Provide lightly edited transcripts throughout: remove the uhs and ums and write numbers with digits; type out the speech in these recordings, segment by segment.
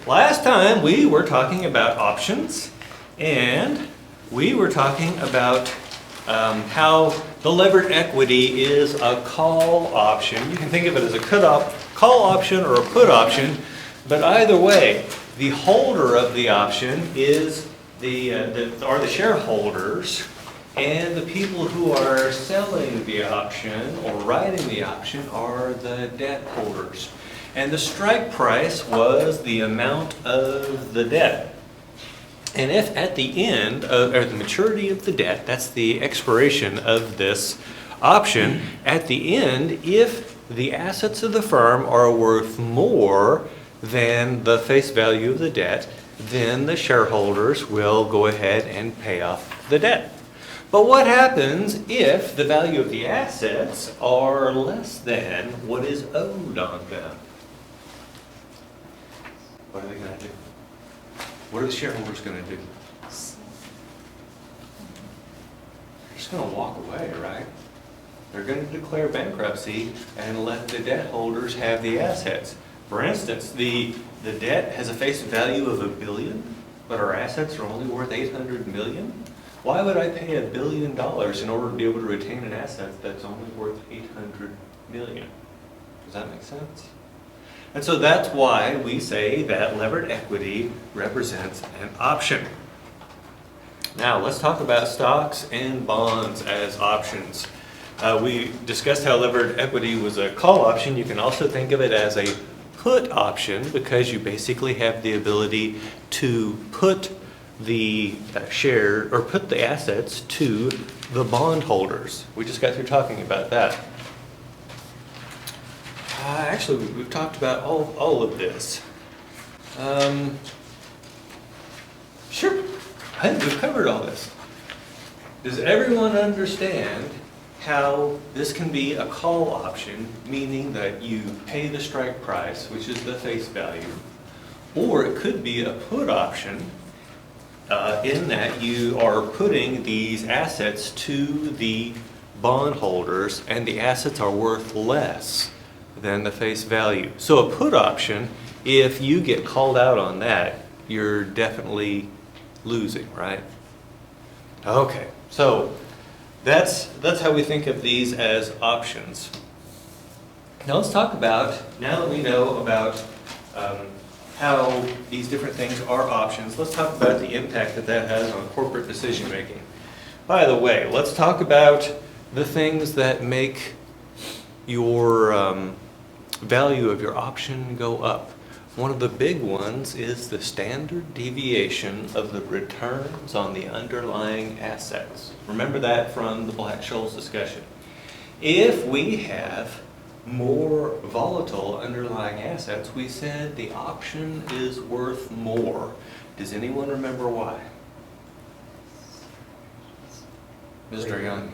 Last time we were talking about options, and we were talking about how the levered equity is a call option. You can think of it as a call option or a put option, but either way, the holder of the option is are the shareholders, and the people who are selling the option or writing the option are the debt holders. And the strike price was the amount of the debt. And if at the end, or the maturity of the debt, that's the expiration of this option, at the end, if the assets of the firm are worth more than the face value of the debt, then the shareholders will go ahead and pay off the debt. But what happens if the value of the assets are less than what is owed on them? What are they going to do? What are the shareholders going to do? They're just going to walk away, right? They're going to declare bankruptcy and let the debt holders have the assets. For instance, the debt has a face value of $1 billion, but our assets are only worth $800 million. Why would I pay $1 billion in order to be able to retain an asset that's only worth $800 million? Does that make sense? And so that's why we say that levered equity represents an option. Now let's talk about stocks and bonds as options. We discussed how levered equity was a call option. You can also think of it as a put option because you basically have the ability to put the share or put the assets to the bondholders. We just got through talking about that. Actually, we've talked about all of this. Sure, I think we've covered all this. Does everyone understand how this can be a call option, meaning that you pay the strike price, which is the face value, or it could be a put option in that you are putting these assets to the bondholders and the assets are worth less than the face value. So a put option, if you get called out on that, you're definitely losing, right? Okay, so that's how we think of these as options. Now let's talk about, now that we know about how these different things are options, let's talk about the impact that that has on corporate decision making. By the way, let's talk about the things that make your value of your option go up. One of the big ones is the standard deviation of the returns on the underlying assets. Remember that from the Black-Scholes discussion. If we have more volatile underlying assets, we said the option is worth more. Does anyone remember why? Mr. Young.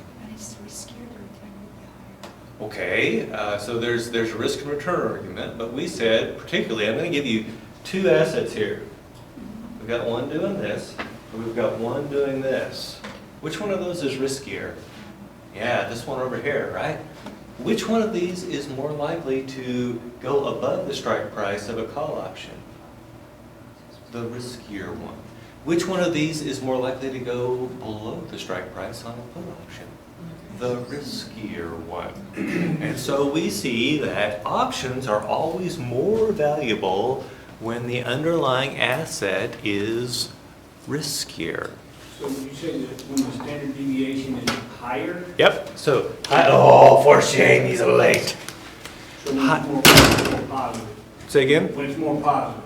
Okay, so there's a risk and return argument, but we said, particularly, I'm going to give you two assets here. We've got one doing this, and we've got one doing this. Which one of those is riskier? Yeah, this one over here, right? Which one of these is more likely to go above the strike price of a call option? The riskier one. Which one of these is more likely to go below the strike price on a put option? The riskier one. And so we see that options are always more valuable when the underlying asset is riskier. So would you say that when the standard deviation is higher? Yep. So, oh, for shame, he's late. So when it's more positive? Say again? When it's more positive?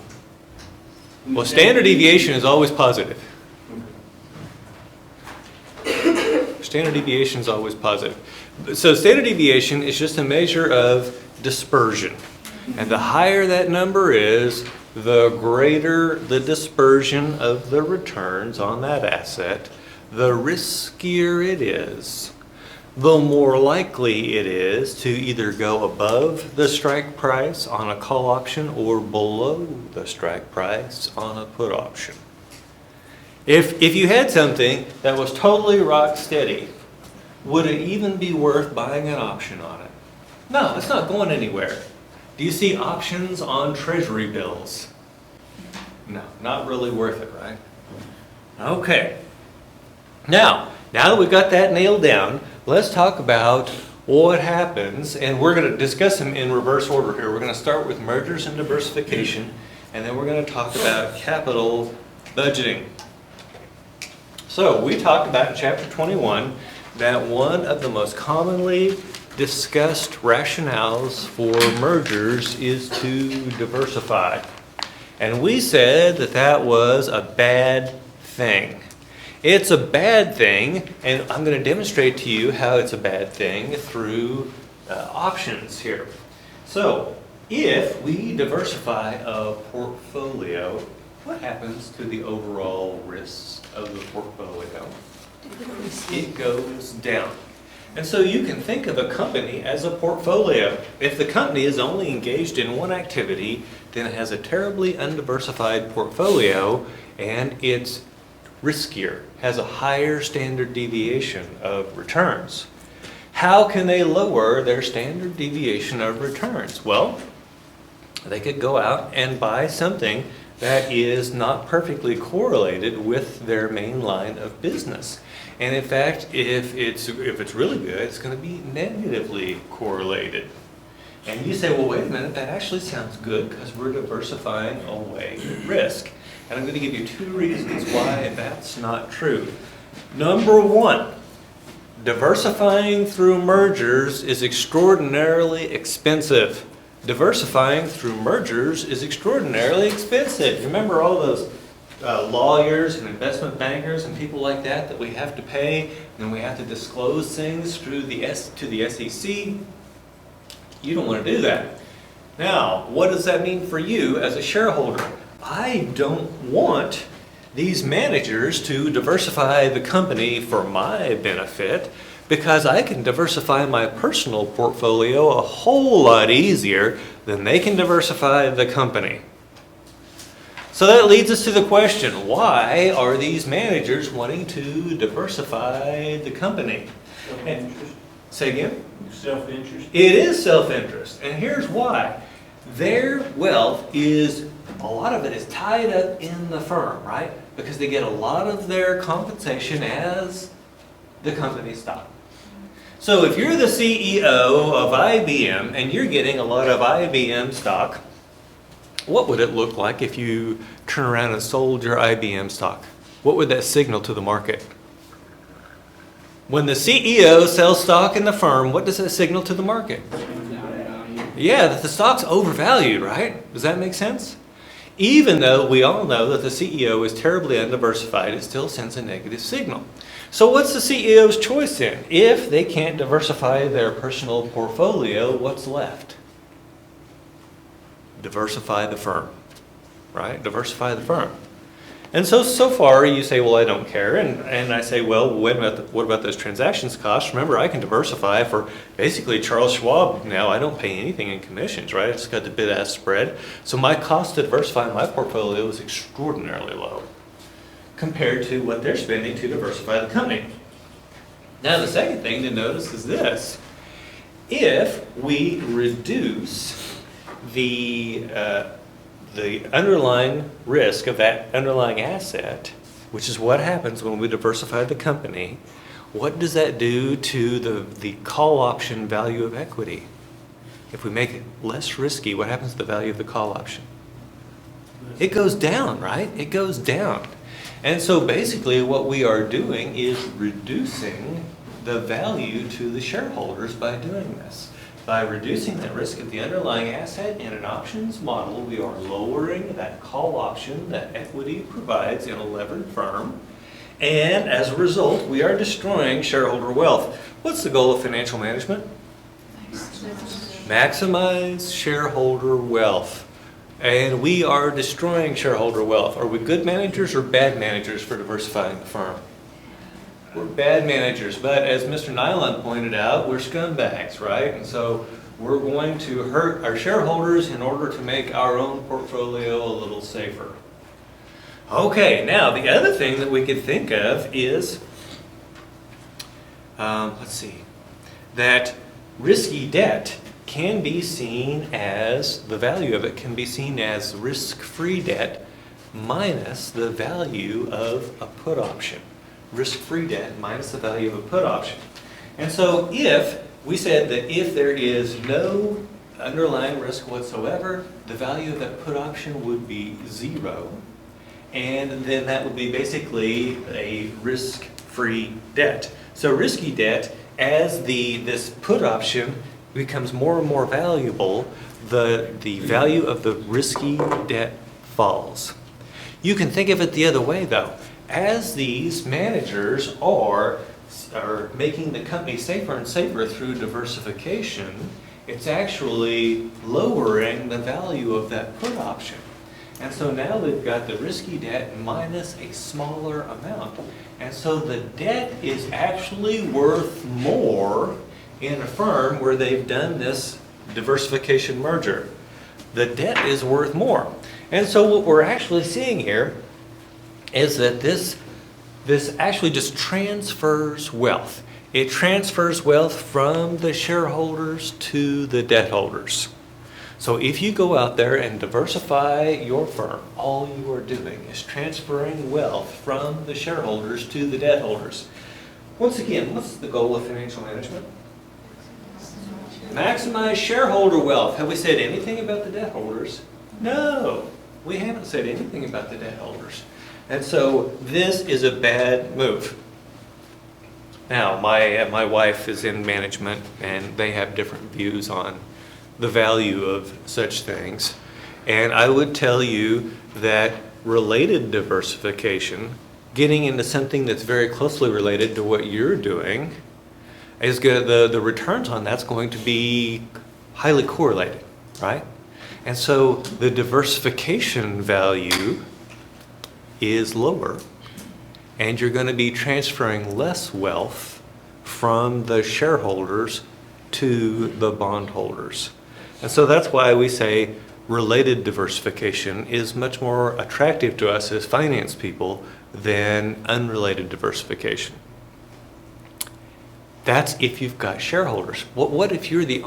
Well, standard deviation is always positive. Standard deviation is always positive. So standard deviation is just a measure of dispersion. And the higher that number is, the greater the dispersion of the returns on that asset, the riskier it is, the more likely it is to either go above the strike price on a call option or below the strike price on a put option. If you had something that was totally rock steady, would it even be worth buying an option on it? No, it's not going anywhere. Do you see options on treasury bills? No, not really worth it, right? Okay. Now that we've got that nailed down, let's talk about what happens, and we're going to discuss them in reverse order here. We're going to start with mergers and diversification, and then we're going to talk about capital budgeting. So we talked about in chapter 21 that one of the most commonly discussed rationales for mergers is to diversify. And we said that that was a bad thing. It's a bad thing, and I'm going to demonstrate to you how it's a bad thing through options here. So, if we diversify a portfolio, what happens to the overall risks of the portfolio? It goes down. And so you can think of a company as a portfolio. If the company is only engaged in one activity, then it has a terribly undiversified portfolio, and it's riskier, has a higher standard deviation of returns. How can they lower their standard deviation of returns? Well, they could go out and buy something that is not perfectly correlated with their main line of business. And in fact, if it's really good, it's going to be negatively correlated. And you say, well, wait a minute, that actually sounds good because we're diversifying away risk. And I'm going to give you 2 reasons why that's not true. Number 1, diversifying through mergers is extraordinarily expensive. Diversifying through mergers is extraordinarily expensive. Remember all those lawyers and investment bankers and people like that we have to pay, and then we have to disclose things through to the SEC? You don't want to do that. Now, what does that mean for you as a shareholder? I don't want these managers to diversify the company for my benefit, because I can diversify my personal portfolio a whole lot easier than they can diversify the company. So that leads us to the question, why are these managers wanting to diversify the company? Self-interest? Say again? Self-interest? It is self-interest, and here's why. Their wealth a lot of it is tied up in the firm, right? Because they get a lot of their compensation as the company stock. So if you're the CEO of IBM and you're getting a lot of IBM stock, what would it look like if you turn around and sold your IBM stock? What would that signal to the market? When the CEO sells stock in the firm, what does that signal to the market? Yeah, that the stock's overvalued, right? Does that make sense? Even though we all know that the CEO is terribly undiversified, it still sends a negative signal. So what's the CEO's choice then? If they can't diversify their personal portfolio, what's left? Diversify the firm, right? Diversify the firm. And so far you say, well, I don't care. And I say, well, what about those transactions costs? Remember, I can diversify for basically Charles Schwab now. I don't pay anything in commissions, right? I just got the bid-ask spread. So my cost to diversify my portfolio is extraordinarily low compared to what they're spending to diversify the company. Now, the second thing to notice is this. If we reduce the underlying risk of that underlying asset, which is what happens when we diversify the company, what does that do to the call option value of equity? If we make it less risky, what happens to the value of the call option? It goes down, right? It goes down. And so basically what we are doing is reducing the value to the shareholders by doing this. By reducing the risk of the underlying asset in an options model, we are lowering that call option that equity provides in a levered firm. And as a result, we are destroying shareholder wealth. What's the goal of financial management? Maximize shareholder wealth. And we are destroying shareholder wealth. Are we good managers or bad managers for diversifying the firm? We're bad managers, but as Mr. Nyland pointed out, we're scumbags, right? And so we're going to hurt our shareholders in order to make our own portfolio a little safer. Okay, now the other thing that we could think of is, that risky debt can be seen as, the value of it can be seen as risk-free debt minus the value of a put option. Risk-free debt minus the value of a put option. And so if we said that if there is no underlying risk whatsoever, the value of that put option would be 0. And then that would be basically a risk-free debt. So risky debt, as this put option becomes more and more valuable, the value of the risky debt falls. You can think of it the other way though. As these managers are making the company safer and safer through diversification, it's actually lowering the value of that put option. And so now they've got the risky debt minus a smaller amount. And so the debt is actually worth more in a firm where they've done this diversification merger. The debt is worth more. And so what we're actually seeing here is that this actually just transfers wealth. It transfers wealth from the shareholders to the debt holders. So if you go out there and diversify your firm, all you are doing is transferring wealth from the shareholders to the debt holders. Once again, what's the goal of financial management? Maximize shareholder wealth. Have we said anything about the debt holders? No, we haven't said anything about the debt holders. And so this is a bad move. Now, my wife is in management and they have different views on the value of such things. And I would tell you that related diversification, getting into something that's very closely related to what you're doing, is good. The returns on that's going to be highly correlated, right? And so the diversification value is lower, and you're going to be transferring less wealth from the shareholders to the bondholders. And so that's why we say related diversification is much more attractive to us as finance people than unrelated diversification. That's if you've got shareholders. What if you're the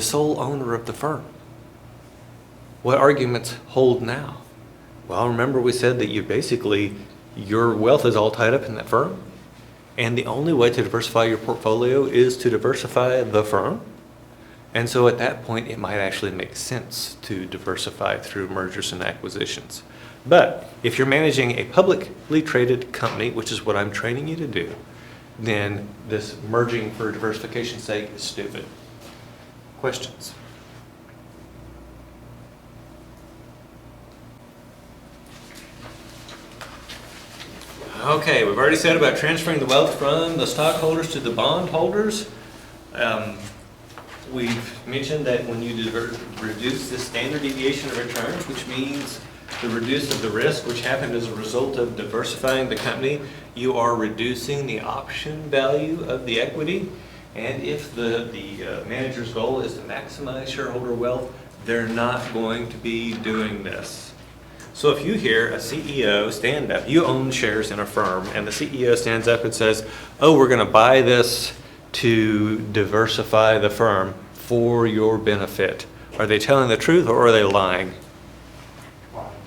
sole owner of the firm? What arguments hold now? Well, remember we said that your wealth is all tied up in that firm, and the only way to diversify your portfolio is to diversify the firm. And so at that point, it might actually make sense to diversify through mergers and acquisitions. But if you're managing a publicly traded company, which is what I'm training you to do, then this merging for diversification's sake is stupid. Questions? Okay, we've already said about transferring the wealth from the stockholders to the bondholders. We've mentioned that when you reduce the standard deviation of returns, which means the reduce of the risk, which happened as a result of diversifying the company, you are reducing the option value of the equity. And if the manager's goal is to maximize shareholder wealth, they're not going to be doing this. So if you hear a CEO stand up, you own shares in a firm, and the CEO stands up and says, oh, we're going to buy this to diversify the firm for your benefit. Are they telling the truth or are they lying?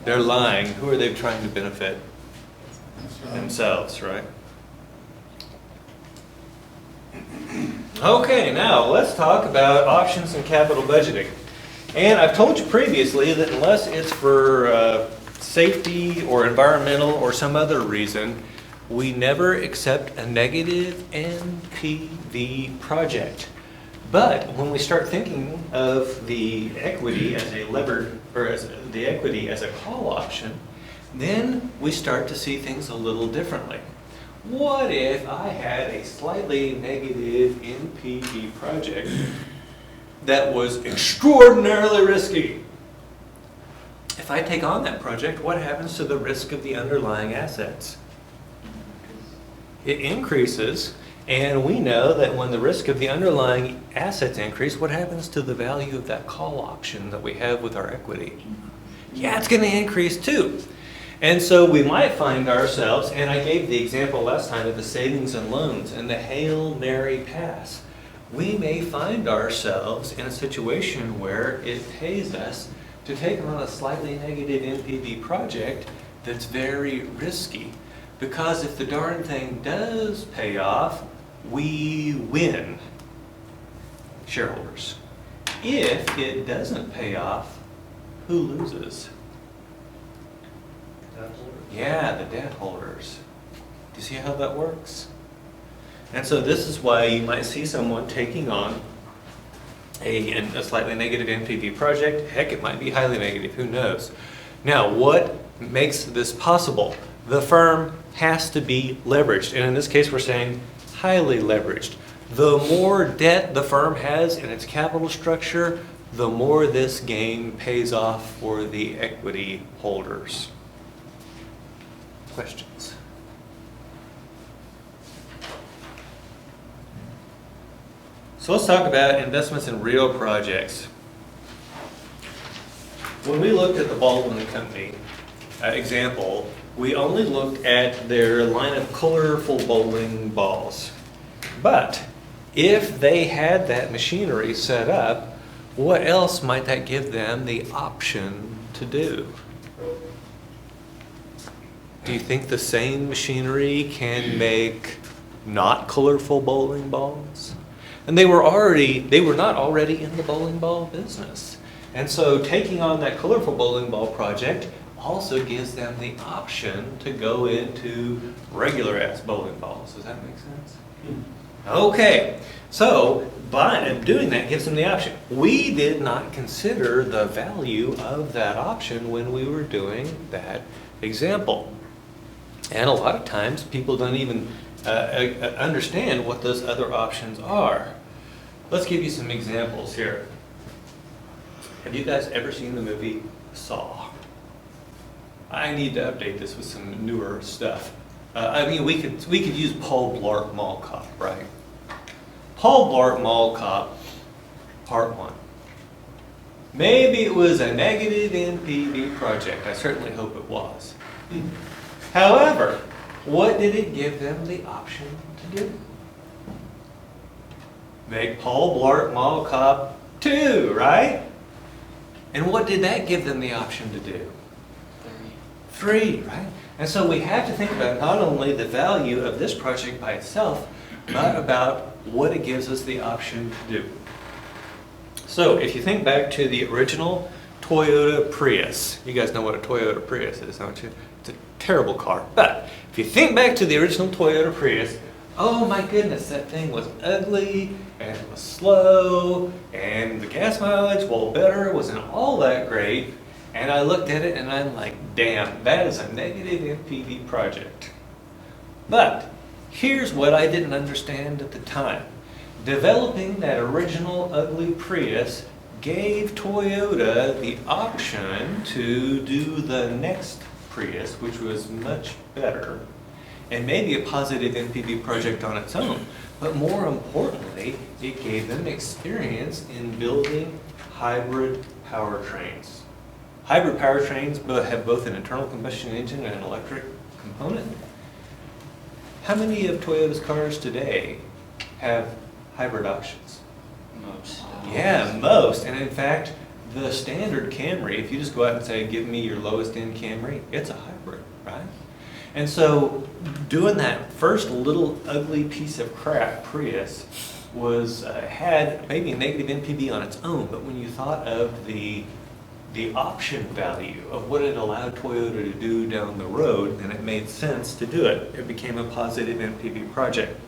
They're lying. Who are they trying to benefit? Themselves, right? Okay, now let's talk about options and capital budgeting. And I've told you previously that unless it's for safety or environmental or some other reason, we never accept a negative NPV project. But when we start thinking of the equity as a levered, or as the equity as a call option, then we start to see things a little differently. What if I had a slightly negative NPV project that was extraordinarily risky? If I take on that project, what happens to the risk of the underlying assets? It increases, and we know that when the risk of the underlying assets increase, what happens to the value of that call option that we have with our equity? Yeah, it's going to increase too. And so we might find ourselves, and I gave the example last time of the savings and loans and the Hail Mary pass. We may find ourselves in a situation where it pays us to take on a slightly negative NPV project that's very risky. Because if the darn thing does pay off, we win, shareholders. If it doesn't pay off, who loses? Yeah, the debt holders. Do you see how that works? And so this is why you might see someone taking on a slightly negative NPV project. Heck, it might be highly negative, who knows? Now, what makes this possible? The firm has to be leveraged, and in this case we're saying highly leveraged. The more debt the firm has in its capital structure, the more this game pays off for the equity holders. Questions? So let's talk about investments in real projects. When we looked at the Baldwin Company example, we only looked at their line of colorful bowling balls. But if they had that machinery set up, what else might that give them the option to do? Do you think the same machinery can make not colorful bowling balls? And they were not already in the bowling ball business. And so taking on that colorful bowling ball project also gives them the option to go into regular ass bowling balls. Does that make sense? Okay, so by doing that gives them the option. We did not consider the value of that option when we were doing that example. And a lot of times people don't even understand what those other options are. Let's give you some examples here. Have you guys ever seen the movie Saw? I need to update this with some newer stuff. I mean, we could use Paul Blart Mall Cop, right? Paul Blart Mall Cop, Part 1. Maybe it was a negative NPV project. I certainly hope it was. However, what did it give them the option to do? Make Paul Blart Mall Cop 2, right? And what did that give them the option to do? 3, right? And so we have to think about not only the value of this project by itself, but about what it gives us the option to do. So if you think back to the original Toyota Prius, you guys know what a Toyota Prius is, don't you? It's a terrible car. But if you think back to the original Toyota Prius, oh my goodness, that thing was ugly and it was slow and the gas mileage, well, better, wasn't all that great. And I looked at it and I'm like, damn, that is a negative NPV project. But here's what I didn't understand at the time. Developing that original ugly Prius gave Toyota the option to do the next Prius, which was much better, and maybe a positive NPV project on its own. But more importantly, it gave them experience in building hybrid powertrains. Hybrid powertrains have both an internal combustion engine and an electric component. How many of Toyota's cars today have hybrid options? Most. Yeah, most. And in fact, the standard Camry, if you just go out and say, give me your lowest end Camry, it's a hybrid, right? And so doing that first little ugly piece of crap Prius had maybe a negative NPV on its own, but when you thought of the option value of what it allowed Toyota to do down the road, then it made sense to do it. It became a positive NPV project.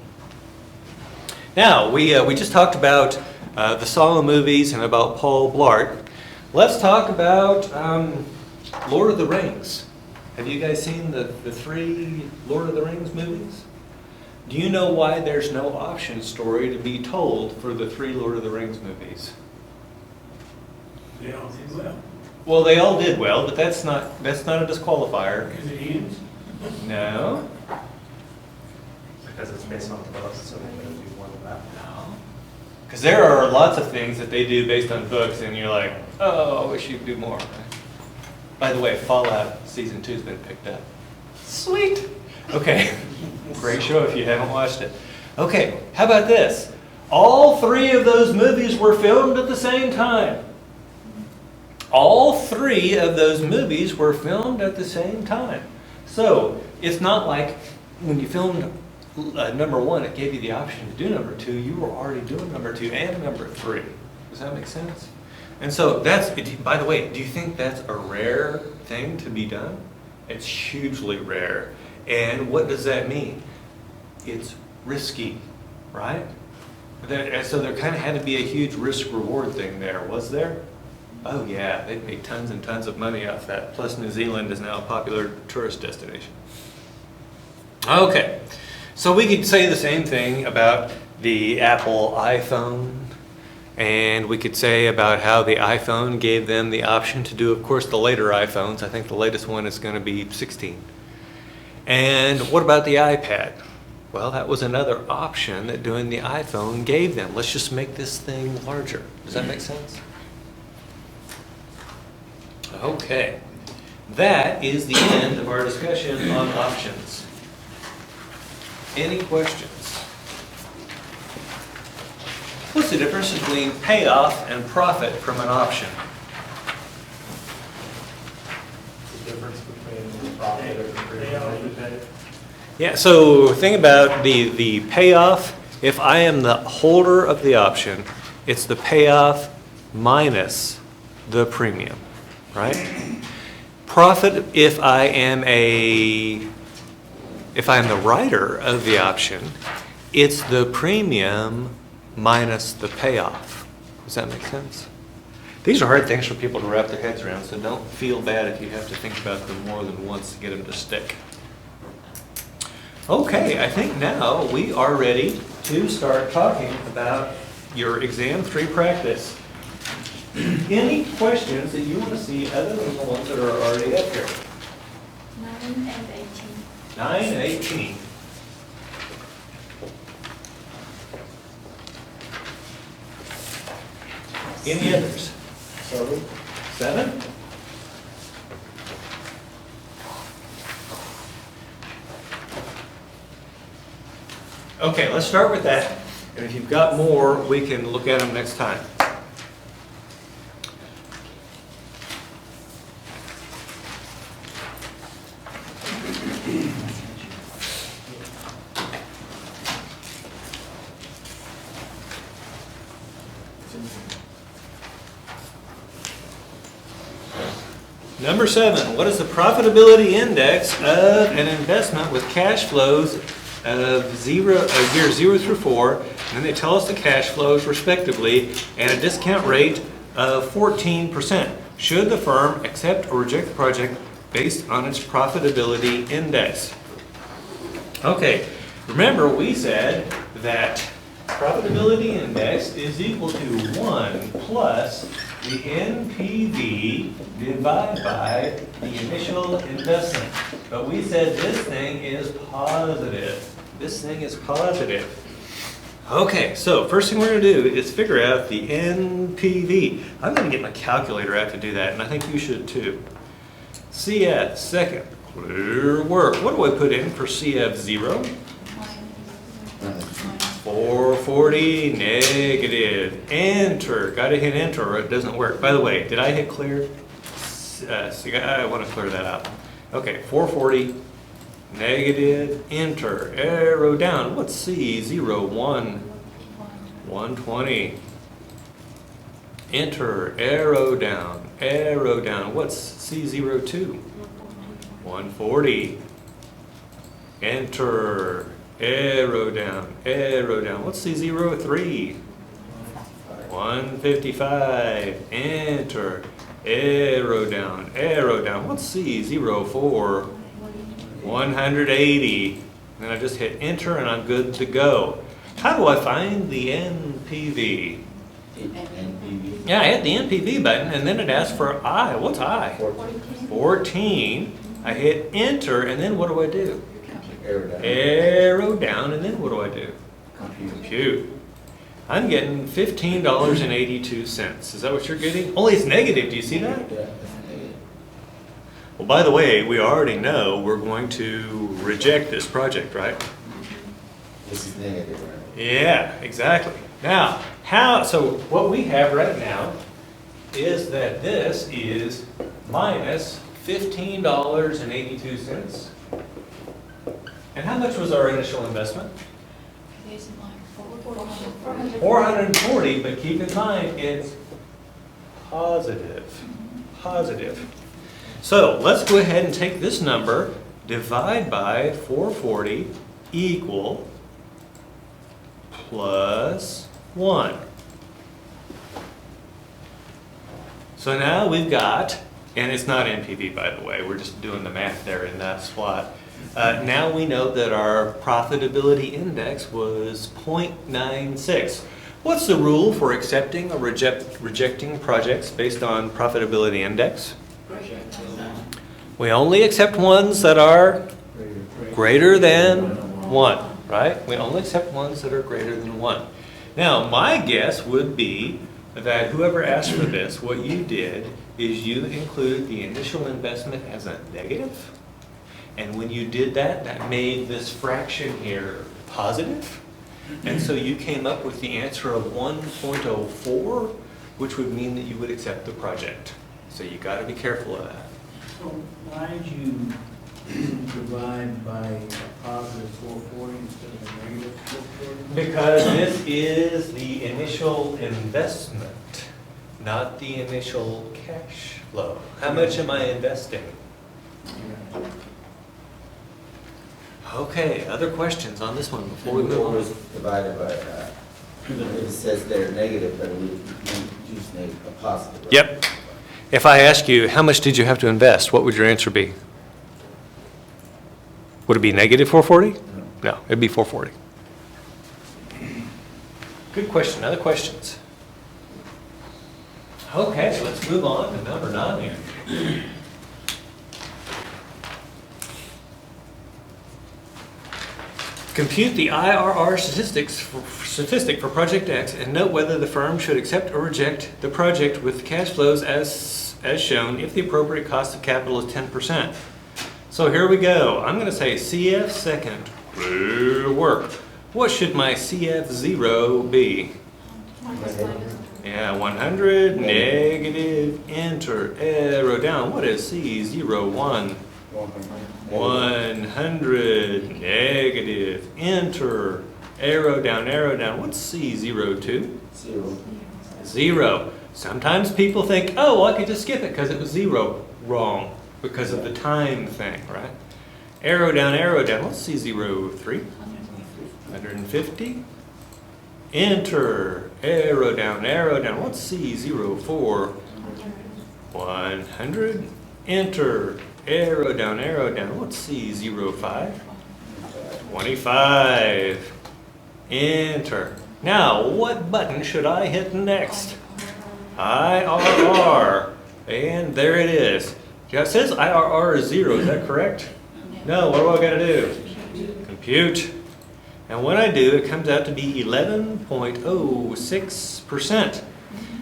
Now, we just talked about the Saw movies and about Paul Blart. Let's talk about Lord of the Rings. Have you guys seen the 3 Lord of the Rings movies? Do you know why there's no option story to be told for the 3 Lord of the Rings movies? They all did well. Well, they all did well, but that's not a disqualifier. Because it ends. No. Because it's based on books, so they're going to do one of that. No. Because there are lots of things that they do based on books, and you're like, oh, I wish you'd do more. Right? By the way, Fallout Season 2 has been picked up. Sweet. Okay. Great show if you haven't watched it. Okay, how about this? All 3 of those movies were filmed at the same time. all three of those movies were filmed at the same time. So it's not like when you filmed number one, it gave you the option to do number two. You were already doing number two and number three. Does that make sense? And so that's, by the way, do you think that's a rare thing to be done? It's hugely rare. And what does that mean? It's risky, right? So there kind of had to be a huge risk-reward thing there, was there? Oh yeah, they made tons and tons of money off that. Plus New Zealand is now a popular tourist destination. Okay, so we could say the same thing about the Apple iPhone, and we could say about how the iPhone gave them the option to do, of course, the later iPhones. I think the latest one is going to be 16. And what about the iPad? Well, that was another option that doing the iPhone gave them. Let's just make this thing larger. Does that make sense? Okay. That is the end of our discussion on options. Any questions? What's the difference between payoff and profit from an option? The difference between the profit and the premium you pay. Yeah, so think about the payoff. If I am the holder of the option, it's the payoff minus the premium, right? Profit, if I am the writer of the option, it's the premium minus the payoff. Does that make sense? These are hard things for people to wrap their heads around, so don't feel bad if you have to think about them more than once to get them to stick. Okay, I think now we are ready to start talking about your exam 3 practice. Any questions that you want to see other than the ones that are already up here? 9 and 18. 9 and 18. Any others? 7? Okay, let's start with that. And if you've got more, we can look at them next time. Number 7, what is the profitability index of an investment with cash flows of year 0 through 4, and then they tell us the cash flows respectively, and a discount rate of 14%. Should the firm accept or reject the project based on its profitability index? Okay, remember we said that profitability index is equal to 1 plus the NPV divided by the initial investment. But we said this thing is positive. This thing is positive. Okay, so first thing we're going to do is figure out the NPV. I'm going to get my calculator out to do that, and I think you should too. CF, second, clear work. What do I put in for CF0? 440 negative. Enter. Got to hit enter or it doesn't work. By the way, did I hit clear? I want to clear that out. Okay, 440 negative. Enter. Arrow down. What's C? 0, 1. 120. Enter. Arrow down. Arrow down. What's C0, 2? 140. Enter. Arrow down, arrow down. What's C0, 3? 155. Enter. Arrow down, arrow down. What's C0, 4? 180. Then I just hit enter and I'm good to go. How do I find the NPV? Yeah, I hit the NPV button and then it asks for I. What's I? 14. I hit enter and then what do I do? Arrow down, and then what do I do? Compute. I'm getting $15.82. Is that what you're getting? Only it's negative. Do you see that? Well, by the way, we already know we're going to reject this project, right? This is negative, right? Yeah, exactly. Now, so what we have right now is that this is minus $15.82. And how much was our initial investment? Isn't like 440, but keep in mind, it's positive. Positive. So let's go ahead and take this number, divide by 440 equal plus 1. So now we've got, and it's not NPV by the way, we're just doing the math there in that spot. Now we know that our profitability index was 0.96. What's the rule for accepting or rejecting projects based on profitability index? We only accept ones that are greater than 1, right? We only accept ones that are greater than 1. Now, my guess would be that whoever asked for this, what you did is you included the initial investment as a negative. And when you did that, that made this fraction here positive. And so you came up with the answer of 1.04, which would mean that you would accept the project. So you got to be careful of that. So why did you divide by a positive 440 instead of a negative 440? Because this is the initial investment, not the initial cash flow. How much am I investing? Okay, other questions on this one before we move It was on? divided by, it says they're negative, but we just need a positive. right? Yep. If I ask you, how much did you have to invest, what would your answer be? Would it be negative 440? No, it'd be 440. Good question. Other questions? Okay, let's move on to number 9 here. Compute the IRR statistic for Project X and note whether the firm should accept or reject the project with cash flows as shown if the appropriate cost of capital is 10%. So here we go. I'm going to say CF second. Work. What should my CF0 be? Yeah, 100, negative, enter, arrow down. What is C01? 100, negative, enter, arrow down, arrow down. What's C02? 0. 0. Sometimes people think, oh, well, I could just skip it because it was 0. Wrong, because of the time thing, right? Arrow down, arrow down. What's C03? 150. Enter, arrow down, arrow down. What's C04? 100. Enter, arrow down, arrow down. What's C05? 25. Enter. Now, what button should I hit next? IRR. And there it is. Yeah, it says IRR is 0. Is that correct? No, what do I got to do? Compute. And when I do, it comes out to be 11.06%.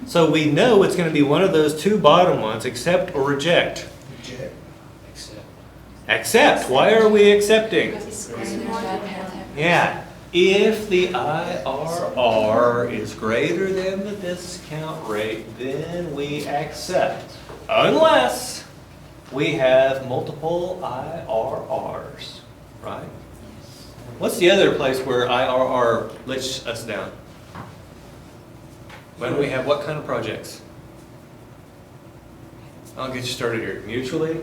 So we know it's going to be one of those two bottom ones, accept or reject. Accept. Why are we accepting? Yeah. If the IRR is greater than the discount rate, then we accept. Unless we have multiple IRRs, right? What's the other place where IRR lets us down? When we have what kind of projects? I'll get you started here. Mutually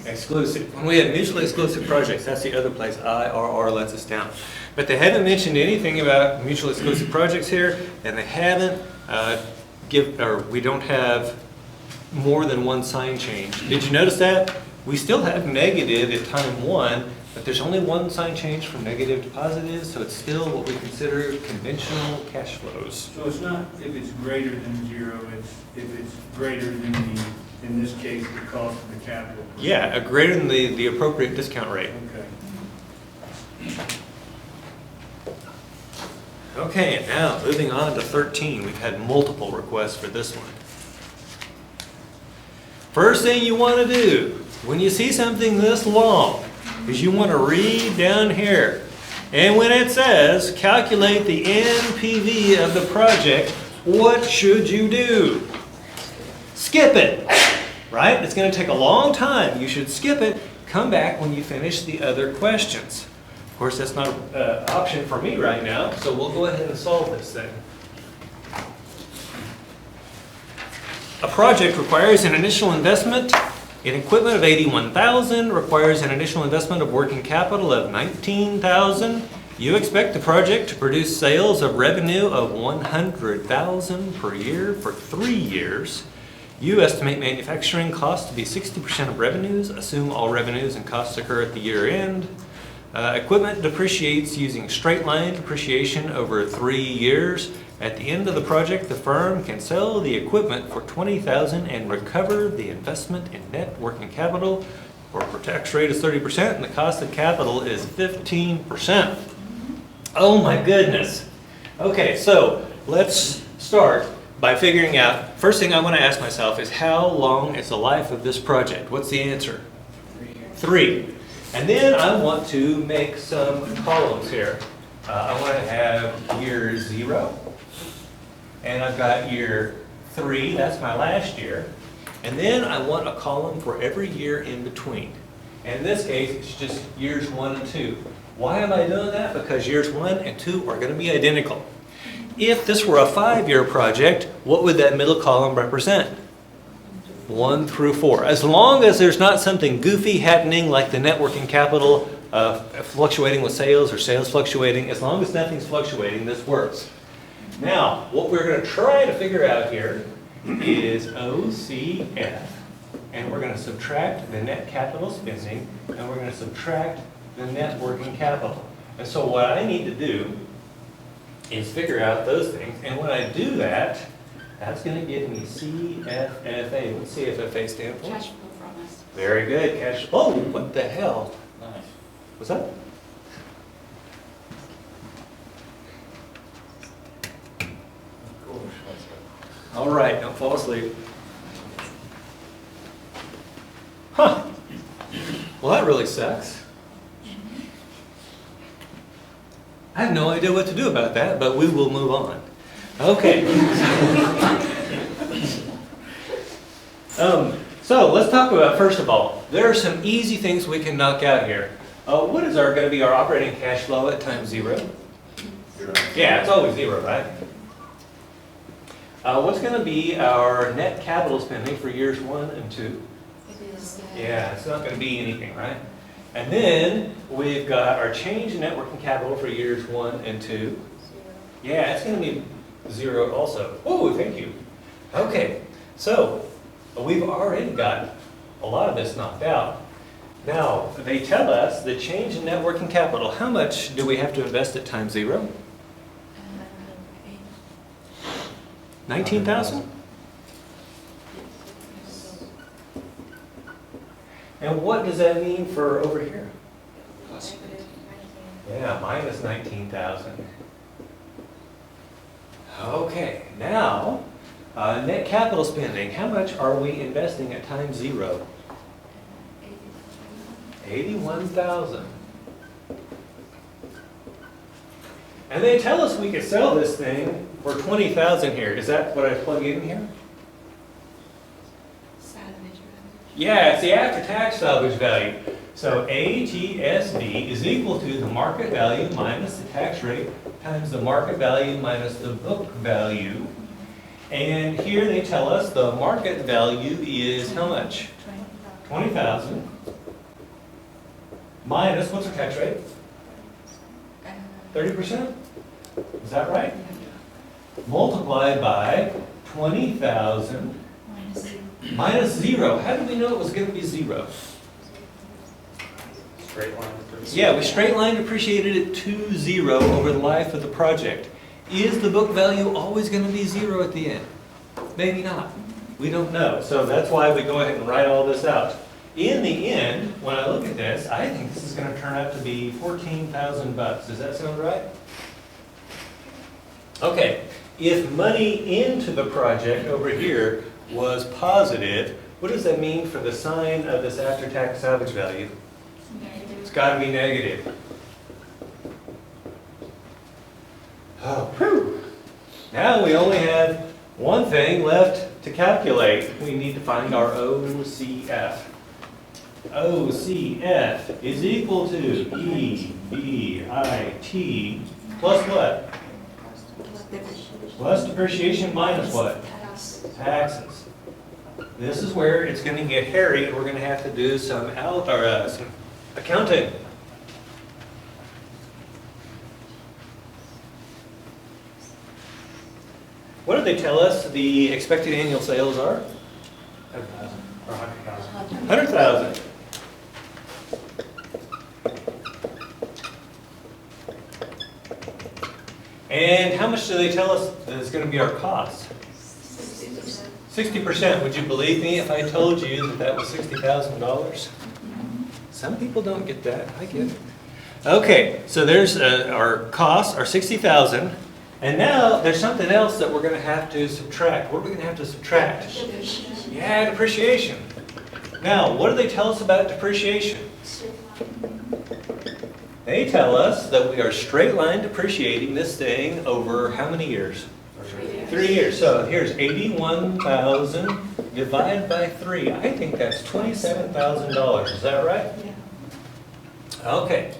exclusive. When we have mutually exclusive projects, that's the other place IRR lets us down. But they haven't mentioned anything about mutually exclusive projects here, and they haven't we don't have more than one sign change. Did you notice that? We still have negative at time 1, but there's only one sign change from negative to positive, so it's still what we consider conventional cash flows. So it's not if it's greater than 0, it's if it's greater than the, in this case, the cost of the capital. Yeah, greater than the appropriate discount rate. Okay. Okay, and now moving on to 13. We've had multiple requests for this one. First thing you want to do when you see something this long is you want to read down here. And when it says calculate the NPV of the project, what should you do? skip it, right? It's going to take a long time. You should skip it. Come back when you finish the other questions. Of course, that's not an option for me right now, so we'll go ahead and solve this thing. A project requires an initial investment in equipment of $81,000, requires an initial investment of working capital of $19,000. You expect the project to produce sales of revenue of $100,000 per year for 3 years. You estimate manufacturing costs to be 60% of revenues. Assume all revenues and costs occur at the year end. Equipment depreciates using straight line depreciation over 3 years. At the end of the project, the firm can sell the equipment for $20,000 and recover the investment in net working capital. Corporate tax rate is 30% and the cost of capital is 15%. Oh my goodness. Okay, so let's start by figuring out, first thing I want to ask myself is how long is the life of this project? What's the answer? 3. And then I want to make some columns here. I want to have year 0. And I've got year 3, that's my last year. And then I want a column for every year in between. And in this case, it's just years 1 and 2. Why am I doing that? Because years 1 and 2 are going to be identical. If this were a 5-year project, what would that middle column represent? 1 through 4. As long as there's not something goofy happening like the net working capital fluctuating with sales or sales fluctuating, as long as nothing's fluctuating, this works. Now, what we're going to try to figure out here is OCF, and we're going to subtract the net capital spending, and we're going to subtract the net working capital. And so what I need to do is figure out those things, and when I do that, that's going to give me CFFA. What's CFFA stand for? Cash flow from us. Very good, cash. Oh, what the hell? Nice. What's that? All right, don't fall asleep. Huh. Well, that really sucks. I have no idea what to do about that, but we will move on. Okay. So let's talk about, first of all, there are some easy things we can knock out here. What is going to be our operating cash flow at time 0? 0. Yeah, it's always 0, right? What's going to be our net capital spending for years 1 and 2? It is. Yeah, it's not going to be anything, right? And then we've got our change in net working capital for years 1 and 2. Yeah, it's going to be 0 also. Oh, thank you. Okay, so we've already got a lot of this knocked out. Now, they tell us the change in net working capital. How much do we have to invest at time 0? 19,000? And what does that mean for over here? Yeah, minus 19,000. Okay, now, net capital spending. How much are we investing at time 0? 81,000. And they tell us we could sell this thing for 20,000 here. Is that what I plug in here? Salvage value. Yeah, it's the after-tax salvage value. So ATSV is equal to the market value minus the tax rate times the market value minus the book value. And here they tell us the market value is how much? 20,000 minus, what's our tax rate? 30%? Is that right? Multiplied by 20,000 minus 0. How did we know it was going to be 0? Straight line. Yeah, we straight line depreciated it to 0 over the life of the project. Is the book value always going to be 0 at the end? Maybe not. We don't know. So that's why we go ahead and write all this out. In the end, when I look at this, I think this is going to turn out to be 14,000 bucks. Does that sound right? Okay. If money into the project over here was positive, what does that mean for the sign of this after-tax salvage value? It's got to be negative. Oh, whew. Now we only have one thing left to calculate, we need to find our OCF. OCF is equal to EBIT plus what? Plus depreciation minus what? Taxes. This is where it's going to get hairy, and we're going to have to do some accounting. What did they tell us the expected annual sales are? 10,000 or 100,000. 100,000. And how much do they tell us that is going to be our cost? 60%. Would you believe me if I told you that that was $60,000? Some people don't get that. I get it. Okay, so there's our costs are 60,000, and now there's something else that we're going to have to subtract. What are we going to have to subtract? Yeah, depreciation. Now, what do they tell us about depreciation? They tell us that we are straight line depreciating this thing over how many years? 3 years. So here's 81,000 divided by 3. I think that's $27,000. Is that right? Yeah. Okay.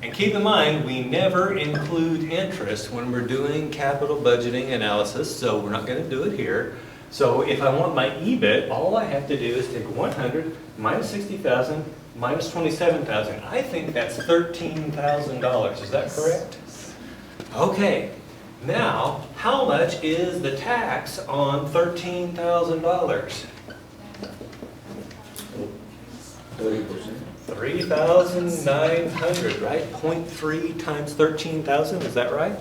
And keep in mind, we never include interest when we're doing capital budgeting analysis, so we're not going to do it here. So if I want my EBIT, all I have to do is take 100 minus 60,000 minus 27,000. I think that's $13,000. Is that correct? Okay. Now, how much is the tax on $13,000? 30%. 3,900, right? 0.3 times 13,000, is that right?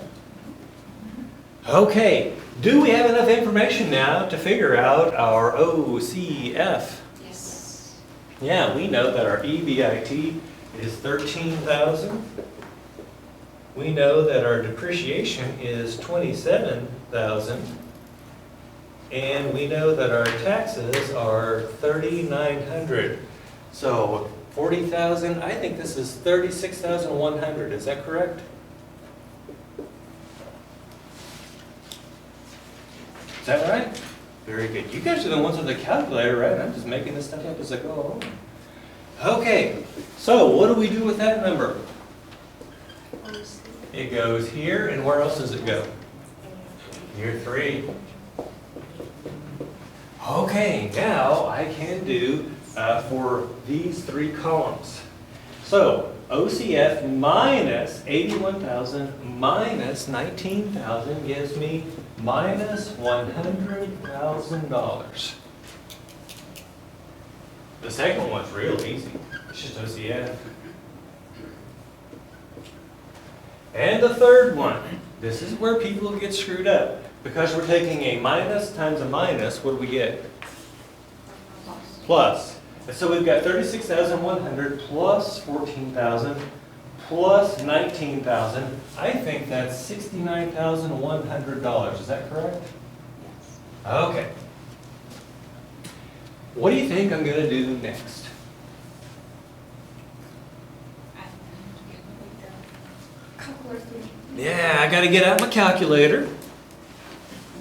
Okay, do we have enough information now to figure out our OCF? Yes. Yeah, we know that our EBIT is 13,000. We know that our depreciation is 27,000. And we know that our taxes are 3,900. So 40,000, I think this is 36,100, is that correct? Is that right? Very good. You guys are the ones with the calculator, right? I'm just making this stuff up as I go along. Okay, so what do we do with that number? It goes here, and where else does it go? Year 3. Okay, now I can do for these 3 columns. So OCF minus 81,000 minus 19,000 gives me minus $100,000. The second one's real easy. It's just OCF. And the third one, this is where people get screwed up. Because we're taking a minus times a minus, what do we get? Plus. And so we've got 36,100 plus 14,000 plus 19,000. I think that's $69,100. Is that correct? Yes. Okay. What do you think I'm going to do next? Yeah, I got to get out my calculator.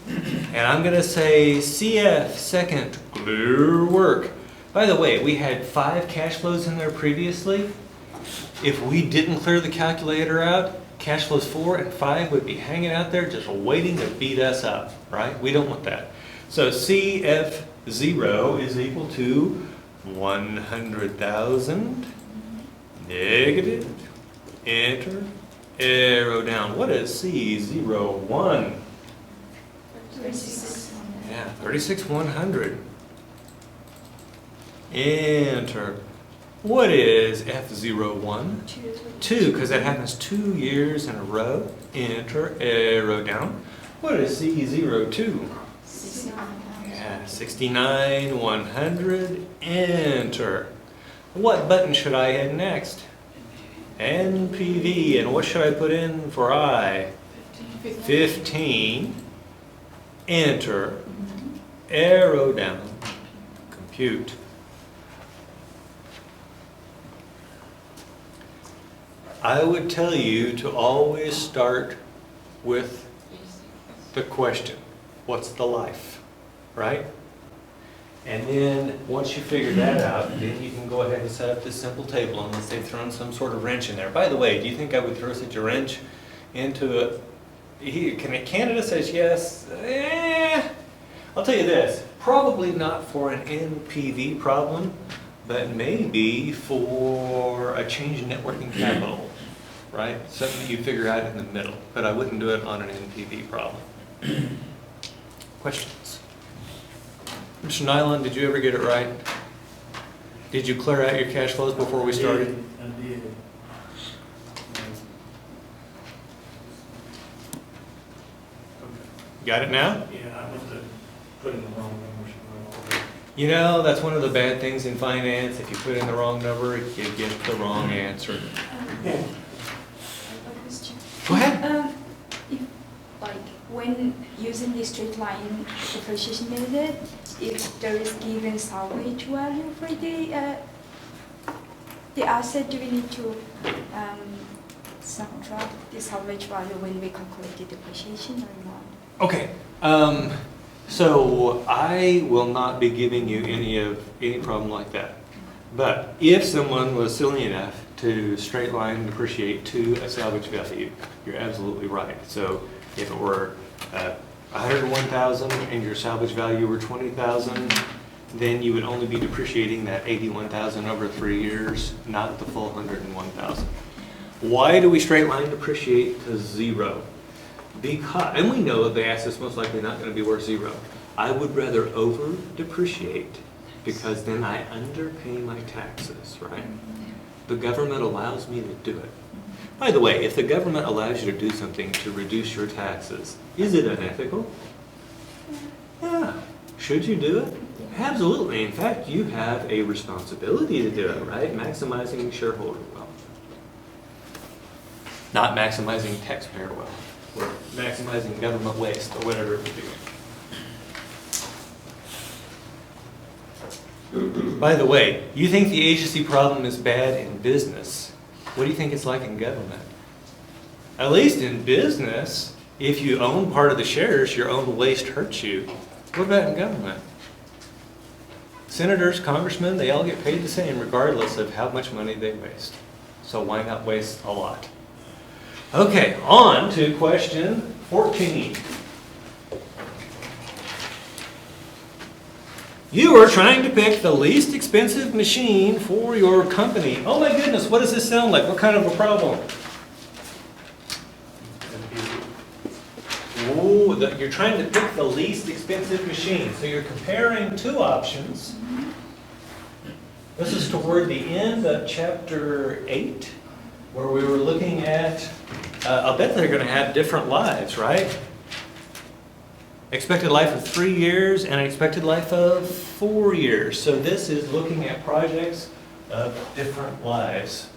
And I'm going to say CF, second, clear work. By the way, we had 5 cash flows in there previously. If we didn't clear the calculator out, cash flows 4 and 5 would be hanging out there just waiting to beat us up, right? We don't want that. So CF0 is equal to 100,000, negative, enter, arrow down. What is C01? 36. Yeah, 36,100. Enter. What is F01? 2, because that happens 2 years in a row. Enter, arrow down. What is C02? 69. Yeah, 69,100. Enter. What button should I hit next? NPV. And what should I put in for I? 15. Enter. Arrow down. Compute. I would tell you to always start with the question, what's the life, right? And then, once you figure that out, then you can go ahead and set up this simple table unless they've thrown some sort of wrench in there. By the way, do you think I would throw such a wrench into a... Canada says yes. I'll tell you this, probably not for an NPV problem, but maybe for a change in networking capital, right? Something that you figure out in the middle, but I wouldn't do it on an NPV problem. Questions? Mr. Nyland, did you ever get it right? Did you clear out your cash flows before we started? I did. Got it now? Yeah, I must have put in the wrong number somewhere. You know, that's one of the bad things in finance. If you put in the wrong number, you get the wrong answer. A question. Go ahead. If, like, when using the straight line depreciation method, if there is given salvage value for the asset, do we need to subtract the salvage value when we calculate the depreciation or not? Okay, so I will not be giving you any problem like that. But if someone was silly enough to straight line depreciate to a salvage value, you're absolutely right. So if it were 101,000 and your salvage value were 20,000, then you would only be depreciating that 81,000 over 3 years, not the full 101,000. Why do we straight line depreciate to zero? Because, and we know the asset's most likely not going to be worth zero. I would rather over depreciate because then I underpay my taxes, right? The government allows me to do it. By the way, if the government allows you to do something to reduce your taxes, is it unethical? Yeah. Should you do it? Absolutely. In fact, you have a responsibility to do it, right? Maximizing shareholder wealth. Not maximizing taxpayer wealth. Or maximizing government waste, or whatever it would be. By the way, you think the agency problem is bad in business. What do you think it's like in government? At least in business, if you own part of the shares, your own waste hurts you. What about in government? Senators, congressmen, they all get paid the same regardless of how much money they waste. So why not waste a lot? Okay, on to question 14. You are trying to pick the least expensive machine for your company. Oh my goodness, what does this sound like? What kind of a problem? Ooh, you're trying to pick the least expensive machine. So you're comparing two options. This is toward the end of chapter 8, where we were looking at, I'll bet they're going to have different lives, right? Expected life of 3 years and expected life of 4 years. So this is looking at projects of different lives.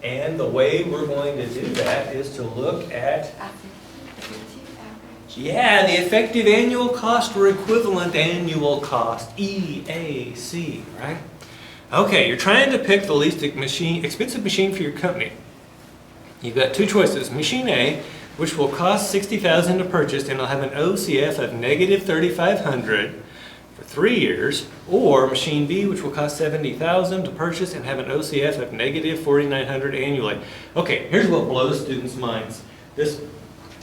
And the way we're going to do that is to look at, yeah, the effective annual cost or equivalent annual cost, EAC, right? Okay, you're trying to pick the least expensive machine for your company. You've got two choices. Machine A, which will cost $60,000 to purchase and it'll have an OCF of negative $3,500 for 3 years, or machine B, which will cost $70,000 to purchase and have an OCF of negative $4,900 annually. Okay, here's what blows students' minds. This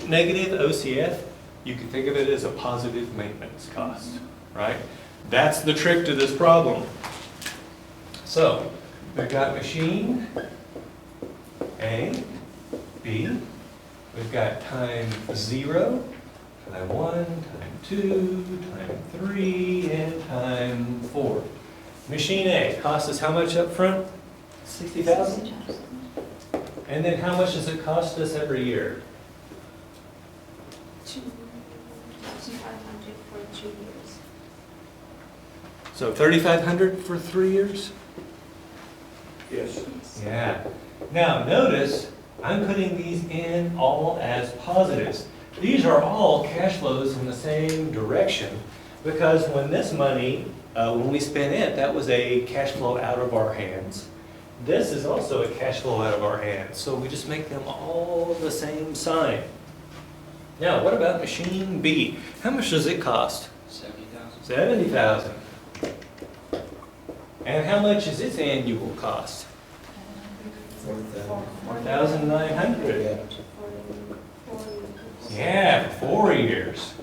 negative OCF, you can think of it as a positive maintenance cost, right? That's the trick to this problem. So, we've got machine A, B, we've got time 0, time 1, time 2, time 3, and time 4. Machine A costs us how much up front? $60,000? And then how much does it cost us every year? $2,500 for 3 years. So $3,500 for 3 years? Yes. Yeah. Now notice, I'm putting these in all as positives. These are all cash flows in the same direction because when this money, when we spent it, that was a cash flow out of our hands. This is also a cash flow out of our hands. So we just make them all the same sign. Now, what about machine B? How much does it cost? 70,000. 70,000. And how much is its annual cost? 4,900. Yeah. Yeah, for 4 years.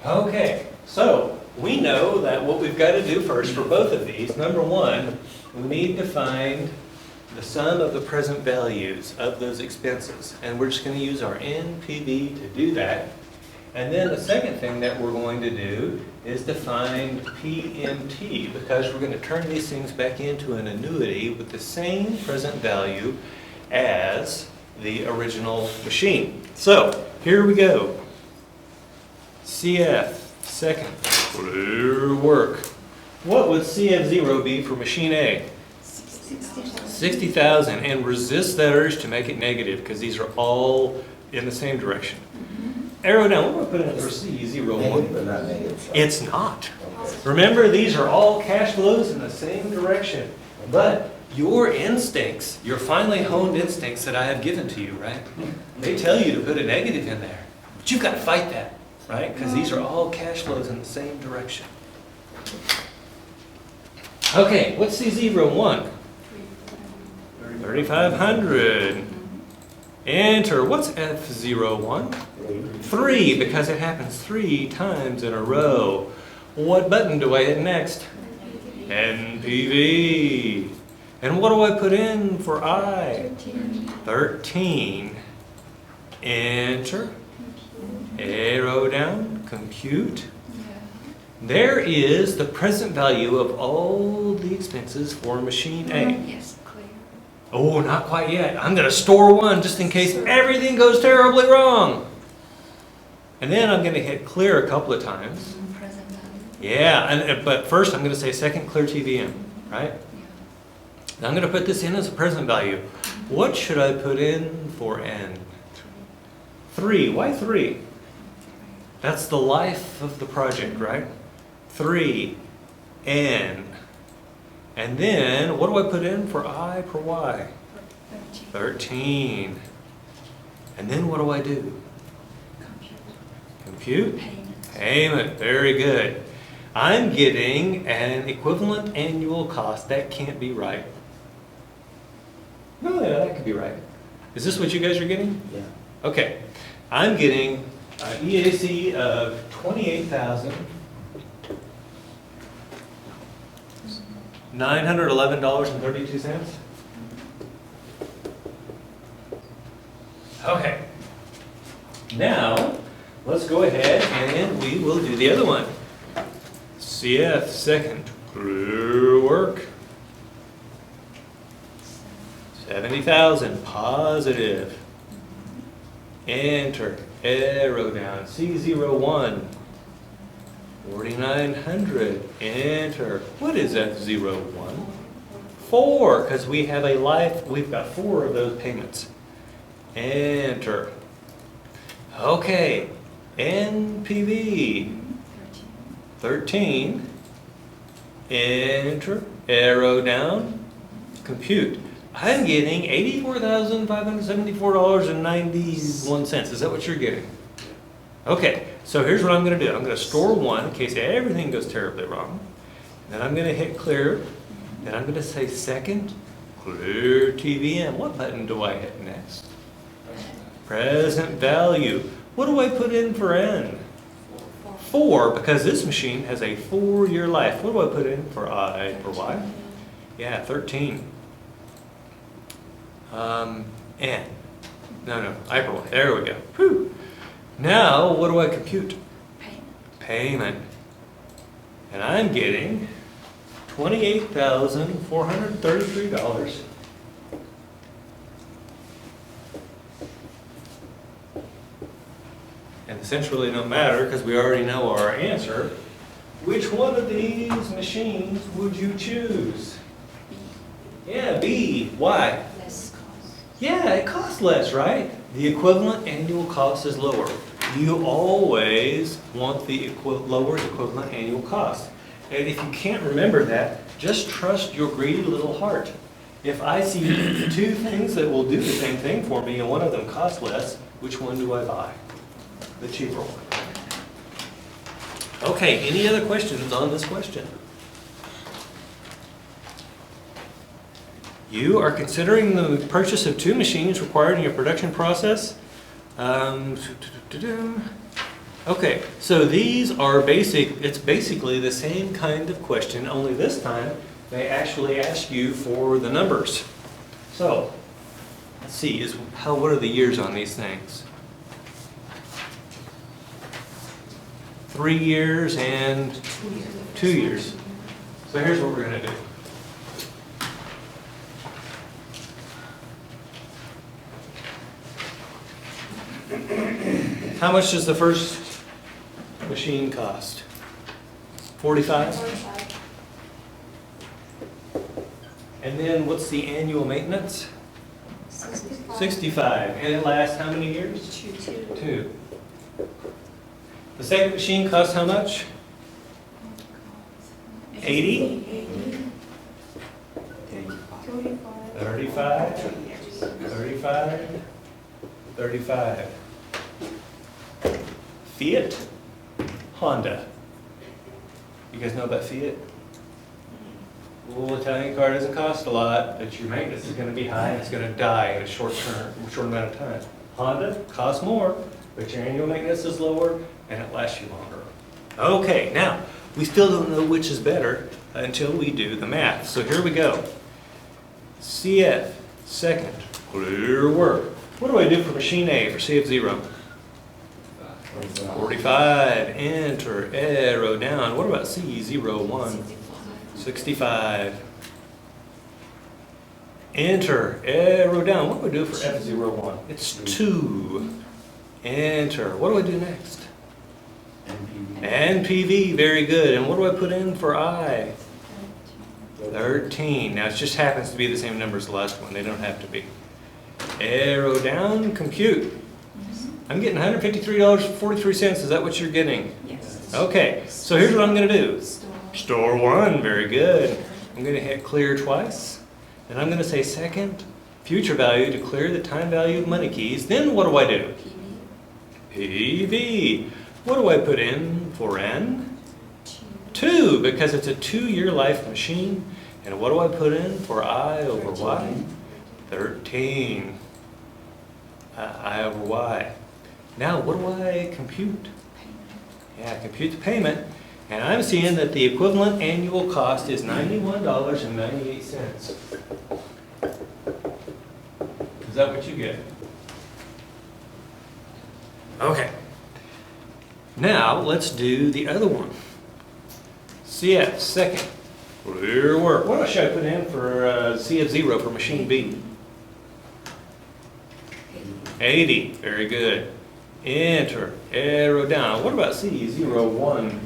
Okay, so we know that what we've got to do first for both of these, number one, we need to find the sum of the present values of those expenses. And we're just going to use our NPV to do that. And then the second thing that we're going to do is to find PMT, because we're going to turn these things back into an annuity with the same present value as the original machine. So here we go. CF, second, clear work. What would CF0 be for machine A? 60,000, and resist that urge to make it negative, because these are all in the same direction. Arrow down, what do I put in for Negative C01? but not negative. so- It's not. Okay. Remember, these are all cash flows in the same direction. But your instincts, your finely honed instincts that I have given to you, right? They tell you to put a negative in there. But you've got to fight that, right? Because these are all cash flows in the same direction. Okay, what's C01? 3,500. Enter. What's F01? 3, because it happens 3 times in a row. What button do I hit next? NPV. And what do I put in for I? 13. Enter. Arrow down. Compute. There is the present value of all the expenses for machine A. Yes, clear. Oh, not quite yet. I'm going to store 1 just in case everything goes terribly wrong. And then I'm going to hit clear a couple of times. Present value. Yeah, but first I'm going to say second clear TVM, right? Now I'm going to put this in as a present value. What should I put in for N? 3. Why 3? That's the life of the project, right? 3, N. And then, what do I put in for I per Y? 13. And then what do I do? Compute? Payment. Very good. I'm getting an equivalent annual cost. That can't be right. No, yeah, that could be right. Is this what you guys are getting? Yeah. Okay. I'm getting an EAC of $28,911.32. Okay. Now, let's go ahead and we will do the other one. CF second, clear work. 70,000, positive. Enter, arrow down, C01. 4,900, enter. What is F01? 4, because we have a life, we've got 4 of those payments. Enter. Okay, NPV. 13. Enter, arrow down, compute. I'm getting $84,574.91. Is that what you're getting? Okay, so here's what I'm going to do. I'm going to store 1 in case everything goes terribly wrong. Then I'm going to hit clear. Then I'm going to say second, clear TVM. What button do I hit next? Present value. What do I put in for N? 4, because this machine has a 4-year life. What do I put in for I or Y? Yeah, 13. N. No, I for Y. There we go. Whew. Now, what do I compute? Payment. And I'm getting $28,433. And the cents really don't matter because we already know our answer. Which one of these machines would you choose? Yeah, B. Why? Less cost. Yeah, it costs less, right? The equivalent annual cost is lower. You always want the lower equivalent annual cost. And if you can't remember that, Just trust your greedy little heart. If I see two things that will do the same thing for me and one of them costs less, which one do I buy? The cheaper one. Okay, any other questions on this question? You are considering the purchase of two machines required in your production process. Okay, so these are it's basically the same kind of question, only this time they actually ask you for the numbers. So, let's see, what are the years on these things? 3 years and 2 years. So here's what we're going to do. How much does the first machine cost? 45? 45. And then what's the annual maintenance? 65. 65. And it lasts how many years? 2. 2. The second machine costs how much? 80? 35? 35? 35. Fiat? Honda. You guys know about Fiat? Little Italian car doesn't cost a lot, but your maintenance is going to be high and it's going to die in a short amount of time. Honda costs more, but your annual maintenance is lower and it lasts you longer. Okay, now, we still don't know which is better until we do the math. So here we go. CF, second, clear work. What do I do for machine A for CF0? 45, enter, arrow down. What about C01? 65. Enter, arrow down. What do I do for F01? It's 2. Enter. What do I do next? NPV, very good. And what do I put in for I? 13. Now it just happens to be the same number as the last one. They don't have to be. Arrow down, compute. I'm getting $153.43. Is that what you're getting? Yes. Okay, so here's what I'm going to do. Store 1, very good. I'm going to hit clear twice. And I'm going to say second, future value to clear the time value of money keys. Then what do I do? PV. What do I put in for N? 2, because it's a 2-year life machine. And what do I put in for I over Y? 13. I over Y. Now, what do I compute? Yeah, compute the payment. And I'm seeing that the equivalent annual cost is $91.98. Is that what you get? Okay. Now, let's do the other one. CF, second. Clear work. What should I put in for CF0 for machine B? 80. Very good. Enter. Arrow down. What about C01?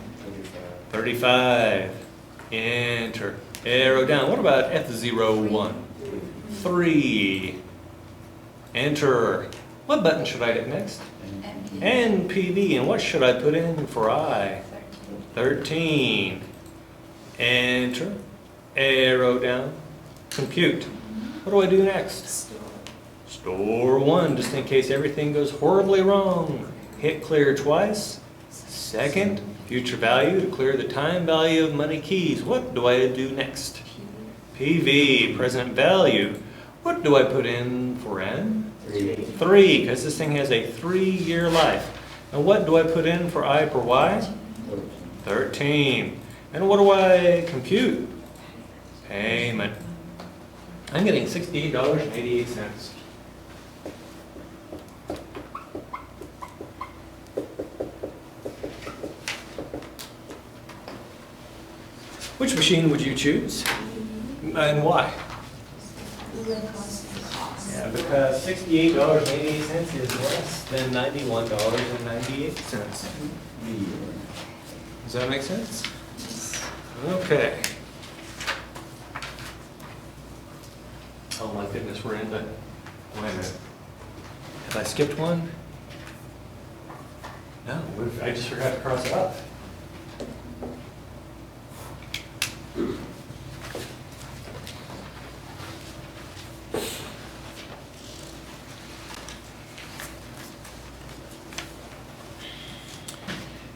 35. Enter. Arrow down. What about F01? 3. Enter. What button should I hit next? NPV. And what should I put in for I? 13. Enter. Arrow down. Compute. What do I do next? Store 1, just in case everything goes horribly wrong. Hit clear twice. Second, future value to clear the time value of money keys. What do I do next? PV, present value. What do I put in for N? 3, because this thing has a 3-year life. And what do I put in for I per Y? 13. And what do I compute? Payment. I'm getting $68.88. Which machine would you choose? And why? Yeah, because $68.88 is less than $91.98. Does that make sense? Okay. Oh my goodness, we're in the, wait a minute. Have I skipped one? No, I just forgot to cross it off.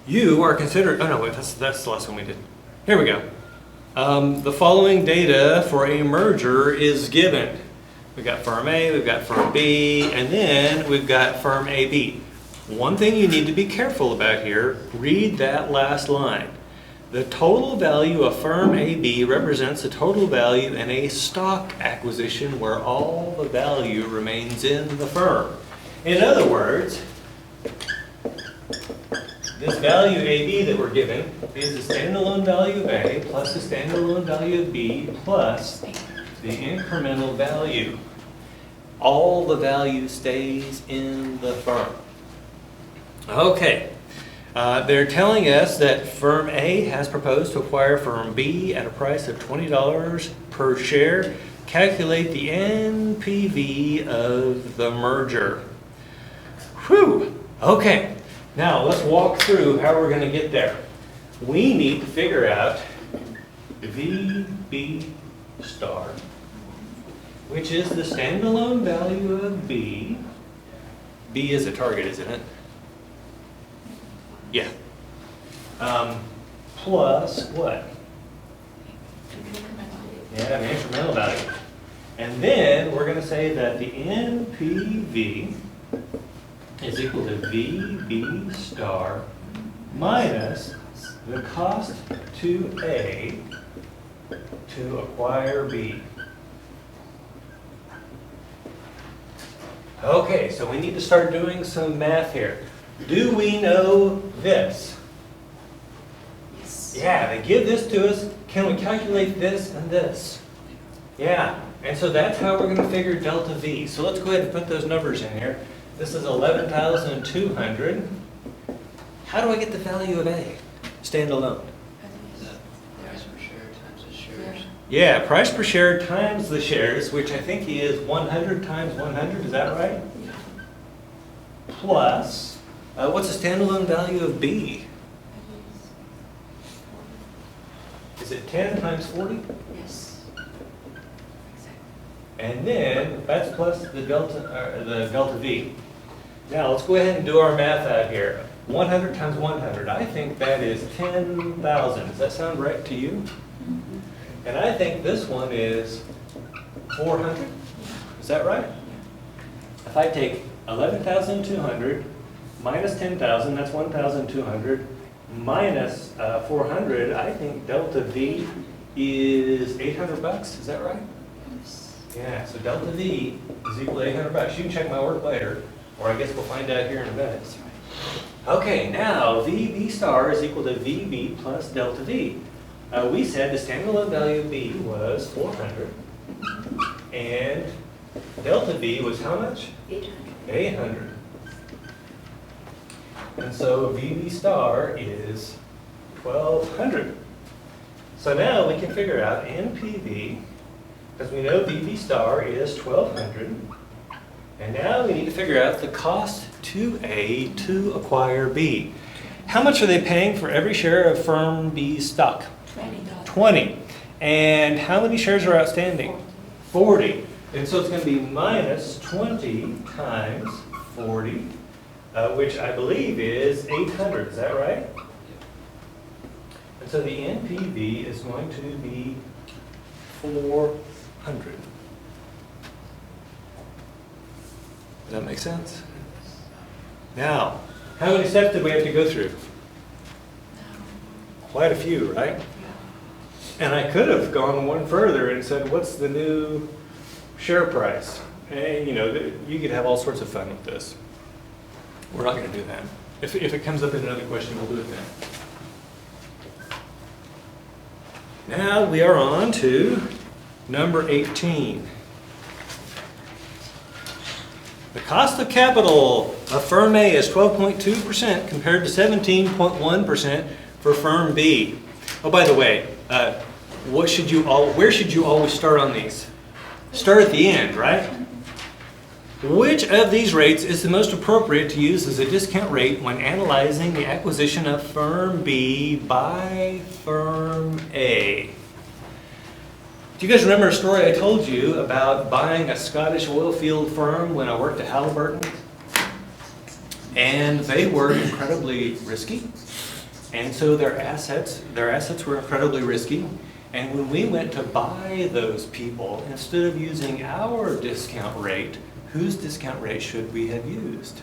you are considered, oh no, wait, that's the last one we did. Here we go. The following data for a merger is given. We've got firm A, we've got firm B, and then we've got firm AB. One thing you need to be careful about here, read that last line. The total value of firm AB represents the total value in a stock acquisition where all the value remains in the firm. In other words, this value AB that we're given is the standalone value of A plus the standalone value of B plus the incremental value. All the value stays in the firm. Okay. They're telling us that firm A has proposed to acquire firm B at a price of $20 per share. Calculate the NPV of the merger. Whew. Okay. Now let's walk through how we're going to get there. We need to figure out VB star, which is the standalone value of B. B is a target, isn't it? Yeah. Plus what? Yeah, the incremental value. And then we're going to say that the NPV is equal to VB star minus the cost to A to acquire B. Okay, so we need to start doing some math here. Do we know this? Yes. Yeah, they give this to us. Can we calculate this and this? Yeah, and so that's how we're going to figure delta V. So let's go ahead and put those numbers in here. This is 11,200. How do I get the value of A? Standalone. Price per share times the shares. Yeah, price per share times the shares, which I think is 100 times 100. Is that right? Plus, what's the standalone value of B? Is it 10 times 40? Yes. And then that's plus the delta V. Now let's go ahead and do our math out here. 100 times 100. I think that is 10,000. Does that sound right to you? And I think this one is 400. Is that right? If I take 11,200 minus 10,000, that's 1,200, minus 400, I think delta V is 800 bucks. Is that right? Yeah, so delta V is equal to 800 bucks. You can check my work later, or I guess we'll find out here in a minute. Okay, now VB star is equal to VB plus delta V. We said the standalone value of B was 400, and delta V was how much? 800. 800. And so VB star is 1,200. So now we can figure out NPV, because we know VB star is 1,200. And now we need to figure out the cost to A to acquire B. How much are they paying for every share of firm B stock? $20. 20. And how many shares are outstanding? 40. And so it's going to be minus 20 times 40, which I believe is 800. Is that right? And so the NPV is going to be 400. Does that make sense? Now, how many steps did we have to go through? Quite a few, right? And I could have gone one further and said, what's the new share price? And you know, you could have all sorts of fun with this. We're not going to do that. If it comes up in another question, we'll do it then. Now we are on to number 18. The cost of capital of firm A is 12.2% compared to 17.1% for firm B. Oh, by the way, where should you always start on these? Start at the end, right? Which of these rates is the most appropriate to use as a discount rate when analyzing the acquisition of firm B by firm A? Do you guys remember a story I told you about buying a Scottish oil field firm when I worked at Halliburton? And they were incredibly risky. And so their assets were incredibly risky. And when we went to buy those people, instead of using our discount rate, whose discount rate should we have used?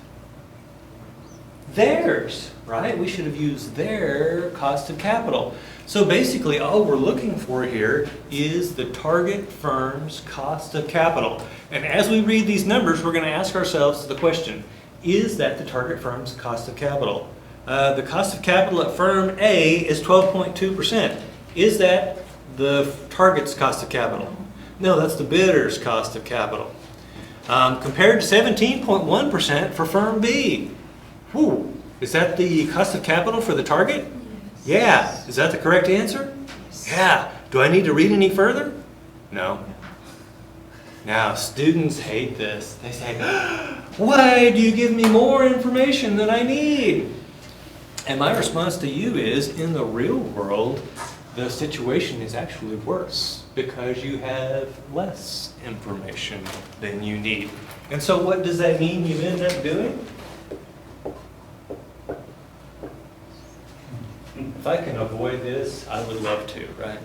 Theirs, right? We should have used their cost of capital. So basically, all we're looking for here is the target firm's cost of capital. And as we read these numbers, we're going to ask ourselves the question, is that the target firm's cost of capital? The cost of capital at firm A is 12.2%. Is that the target's cost of capital? No, that's the bidder's cost of capital. Compared to 17.1% for firm B. Whew. Is that the cost of capital for the target? Yeah. Is that the correct answer? Yeah. Do I need to read any further? No. Now, students hate this. They say, why do you give me more information than I need? And my response to you is, in the real world, the situation is actually worse because you have less information than you need. And so what does that mean you end up doing? If I can avoid this, I would love to, right?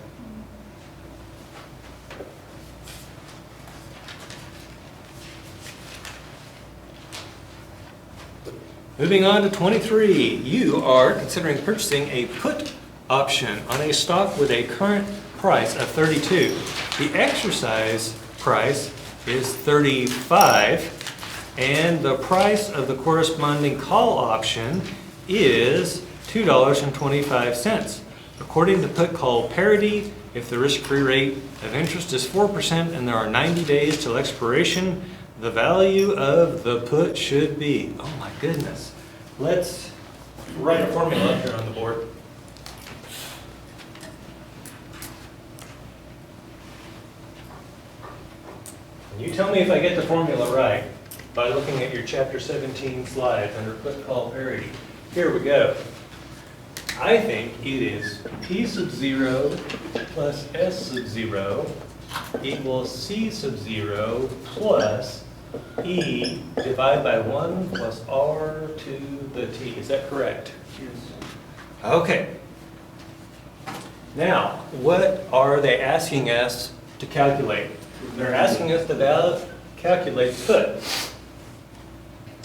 Moving on to 23, you are considering purchasing a put option on a stock with a current price of 32. The exercise price is 35, and the price of the corresponding call option is $2.25. According to put-call parity, if the risk-free rate of interest is 4% and there are 90 days till expiration, the value of the put should be, oh my goodness. Let's write a formula up here on the board. And you tell me if I get the formula right by looking at your chapter 17 slides under put-call parity. Here we go. I think it is P sub 0 plus S sub 0 equals C sub 0 plus E divided by 1 plus R to the T. Is that correct? Yes. Okay. Now, what are they asking us to calculate? They're asking us to calculate put.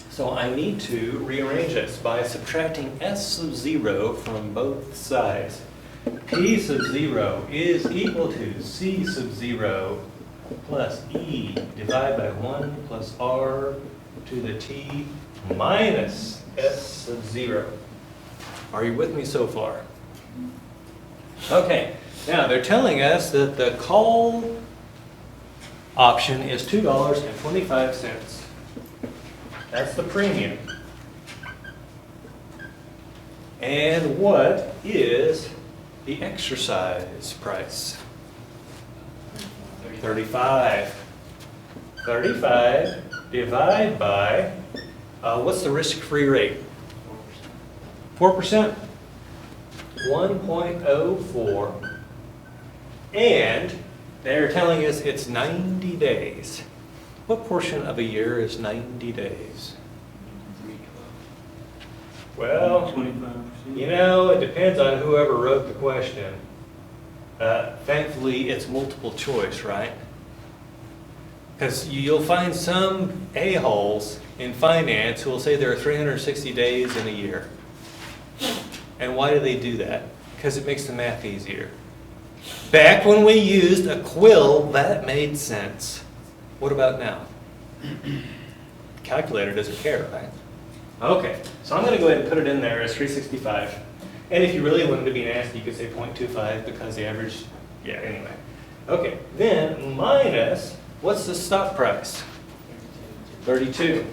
So I need to rearrange this by subtracting S sub 0 from both sides. P sub 0 is equal to C sub 0 plus E divided by 1 plus R to the T minus S sub 0. Are you with me so far? Okay, now they're telling us that the call option is $2.25. That's the premium. And what is the exercise price? 35. 35 divided by, what's the risk-free rate? 4%. 1.04. And they're telling us it's 90 days. What portion of a year is 90 days? Well, 25%. you know, it depends on whoever wrote the question. Thankfully, it's multiple choice, right? Because you'll find some a-holes in finance who will say there are 360 days in a year. And why do they do that? Because it makes the math easier. Back when we used a quill, that made sense. What about now? Calculator doesn't care, right? Okay, so I'm going to go ahead and put it in there as 365. And if you really wanted to be nasty, you could say 0.25 because the average, yeah, anyway. Okay, then minus, what's the stock price? 32.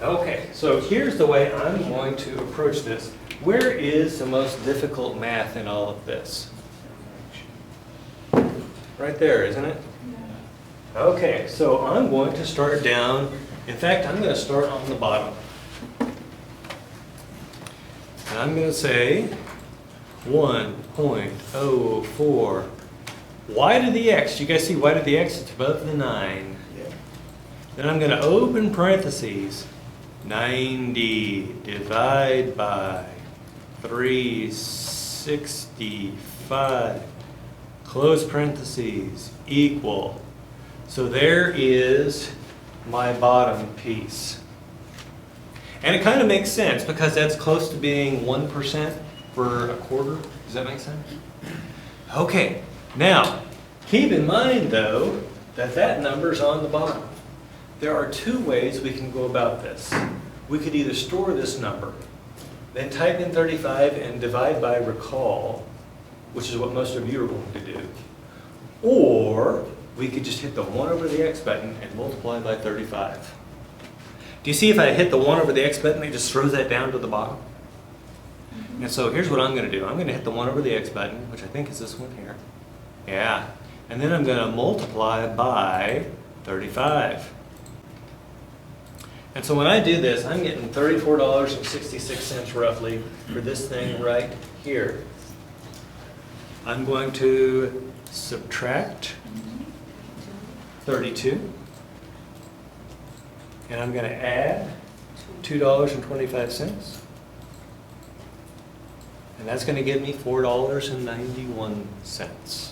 Okay, so here's the way I'm going to approach this. Where is the most difficult math in all of this? Right there, isn't it? Okay, so I'm going to start down. In fact, I'm going to start on the bottom. And I'm going to say 1.04. Y to the x. You guys see y to the x? It's above the 9. Yeah. Then I'm going to open parentheses. 90 divide by 365, close parentheses, equal. So there is my bottom piece. And it kind of makes sense because that's close to being 1% for a quarter. Does that make sense? Okay, now keep in mind though that that number's on the bottom. There are two ways we can go about this. We could either store this number, then type in 35 and divide by recall, which is what most of you are going to do. Or we could just hit the 1 over the X button and multiply by 35. Do you see if I hit the 1 over the X button, it just throws that down to the bottom? And so here's what I'm going to do. I'm going to hit the 1 over the X button, which I think is this one here. Yeah. And then I'm going to multiply by 35. And so when I do this, I'm getting $34.66 roughly for this thing right here. I'm going to subtract 32. And I'm going to add $2.25. And that's going to give me $4.91.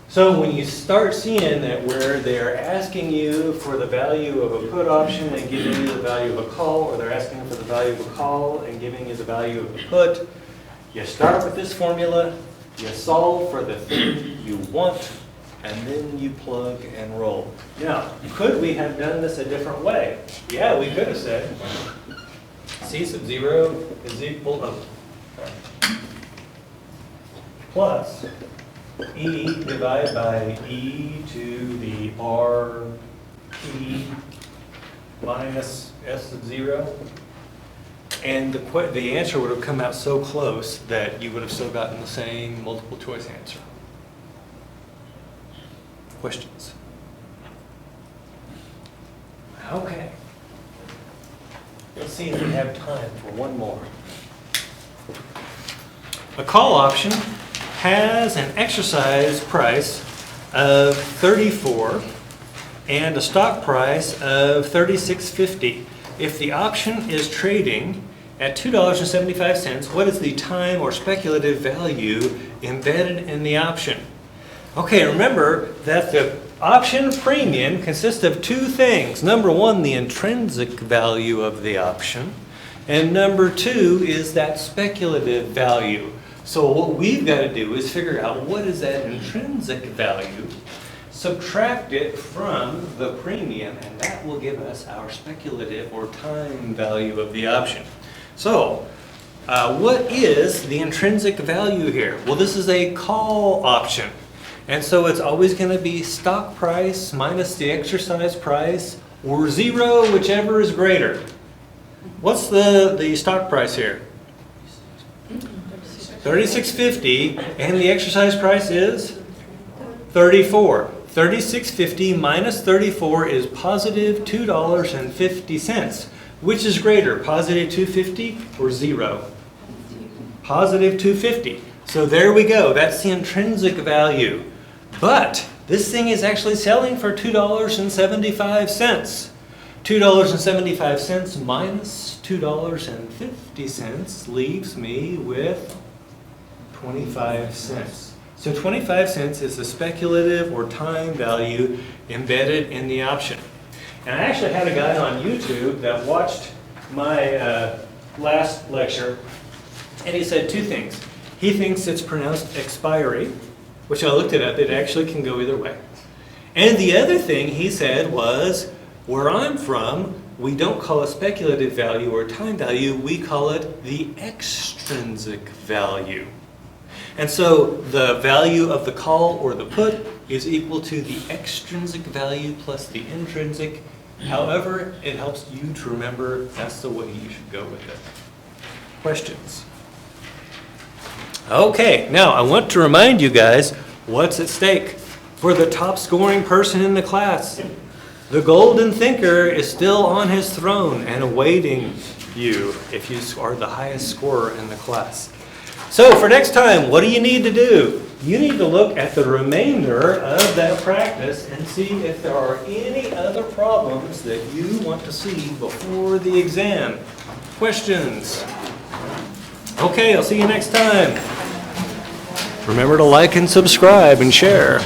So when you start seeing that where they're asking you for the value of a put option and giving you the value of a call, or they're asking for the value of a call and giving you the value of a put, you start with this formula, you solve for the thing you want, and then you plug and roll. Now, could we have done this a different way? Yeah, we could have said C sub 0 is equal to plus E divided by E to the R P minus S sub 0. And the answer would have come out so close that you would have still gotten the same multiple choice answer. Questions? Okay. Let's see if we have time for one more. A call option has an exercise price of $34 and a stock price of $36.50. If the option is trading at $2.75, what is the time or speculative value embedded in the option? Okay, remember that the option premium consists of two things. Number one, the intrinsic value of the option. And number two is that speculative value. So what we've got to do is figure out what is that intrinsic value, subtract it from the premium, and that will give us our speculative or time value of the option. So what is the intrinsic value here? Well, this is a call option. And so it's always going to be stock price minus the exercise price, or 0, whichever is greater. What's the stock price here? $36.50, and the exercise price is $34. $36.50 minus $34 is positive $2.50. Which is greater, positive $2.50 or 0? Positive $2.50. So there we go. That's the intrinsic value. But this thing is actually selling for $2.75. $2.75 minus $2.50 leaves me with 25 cents. So 25 cents is the speculative or time value embedded in the option. And I actually had a guy on YouTube that watched my last lecture, and he said two things. He thinks it's pronounced expiry, which I looked it up. It actually can go either way. And the other thing he said was, where I'm from, we don't call it speculative value or time value, we call it the extrinsic value. And so the value of the call or the put is equal to the extrinsic value plus the intrinsic. However, it helps you to remember that's the way you should go with it. Questions? Okay, now I want to remind you guys what's at stake. For the top scoring person in the class, the golden thinker is still on his throne and awaiting you if you are the highest scorer in the class. So for next time, what do you need to do? You need to look at the remainder of that practice and see if there are any other problems that you want to see before the exam. Questions? Okay, I'll see you next time. Remember to like and subscribe and share.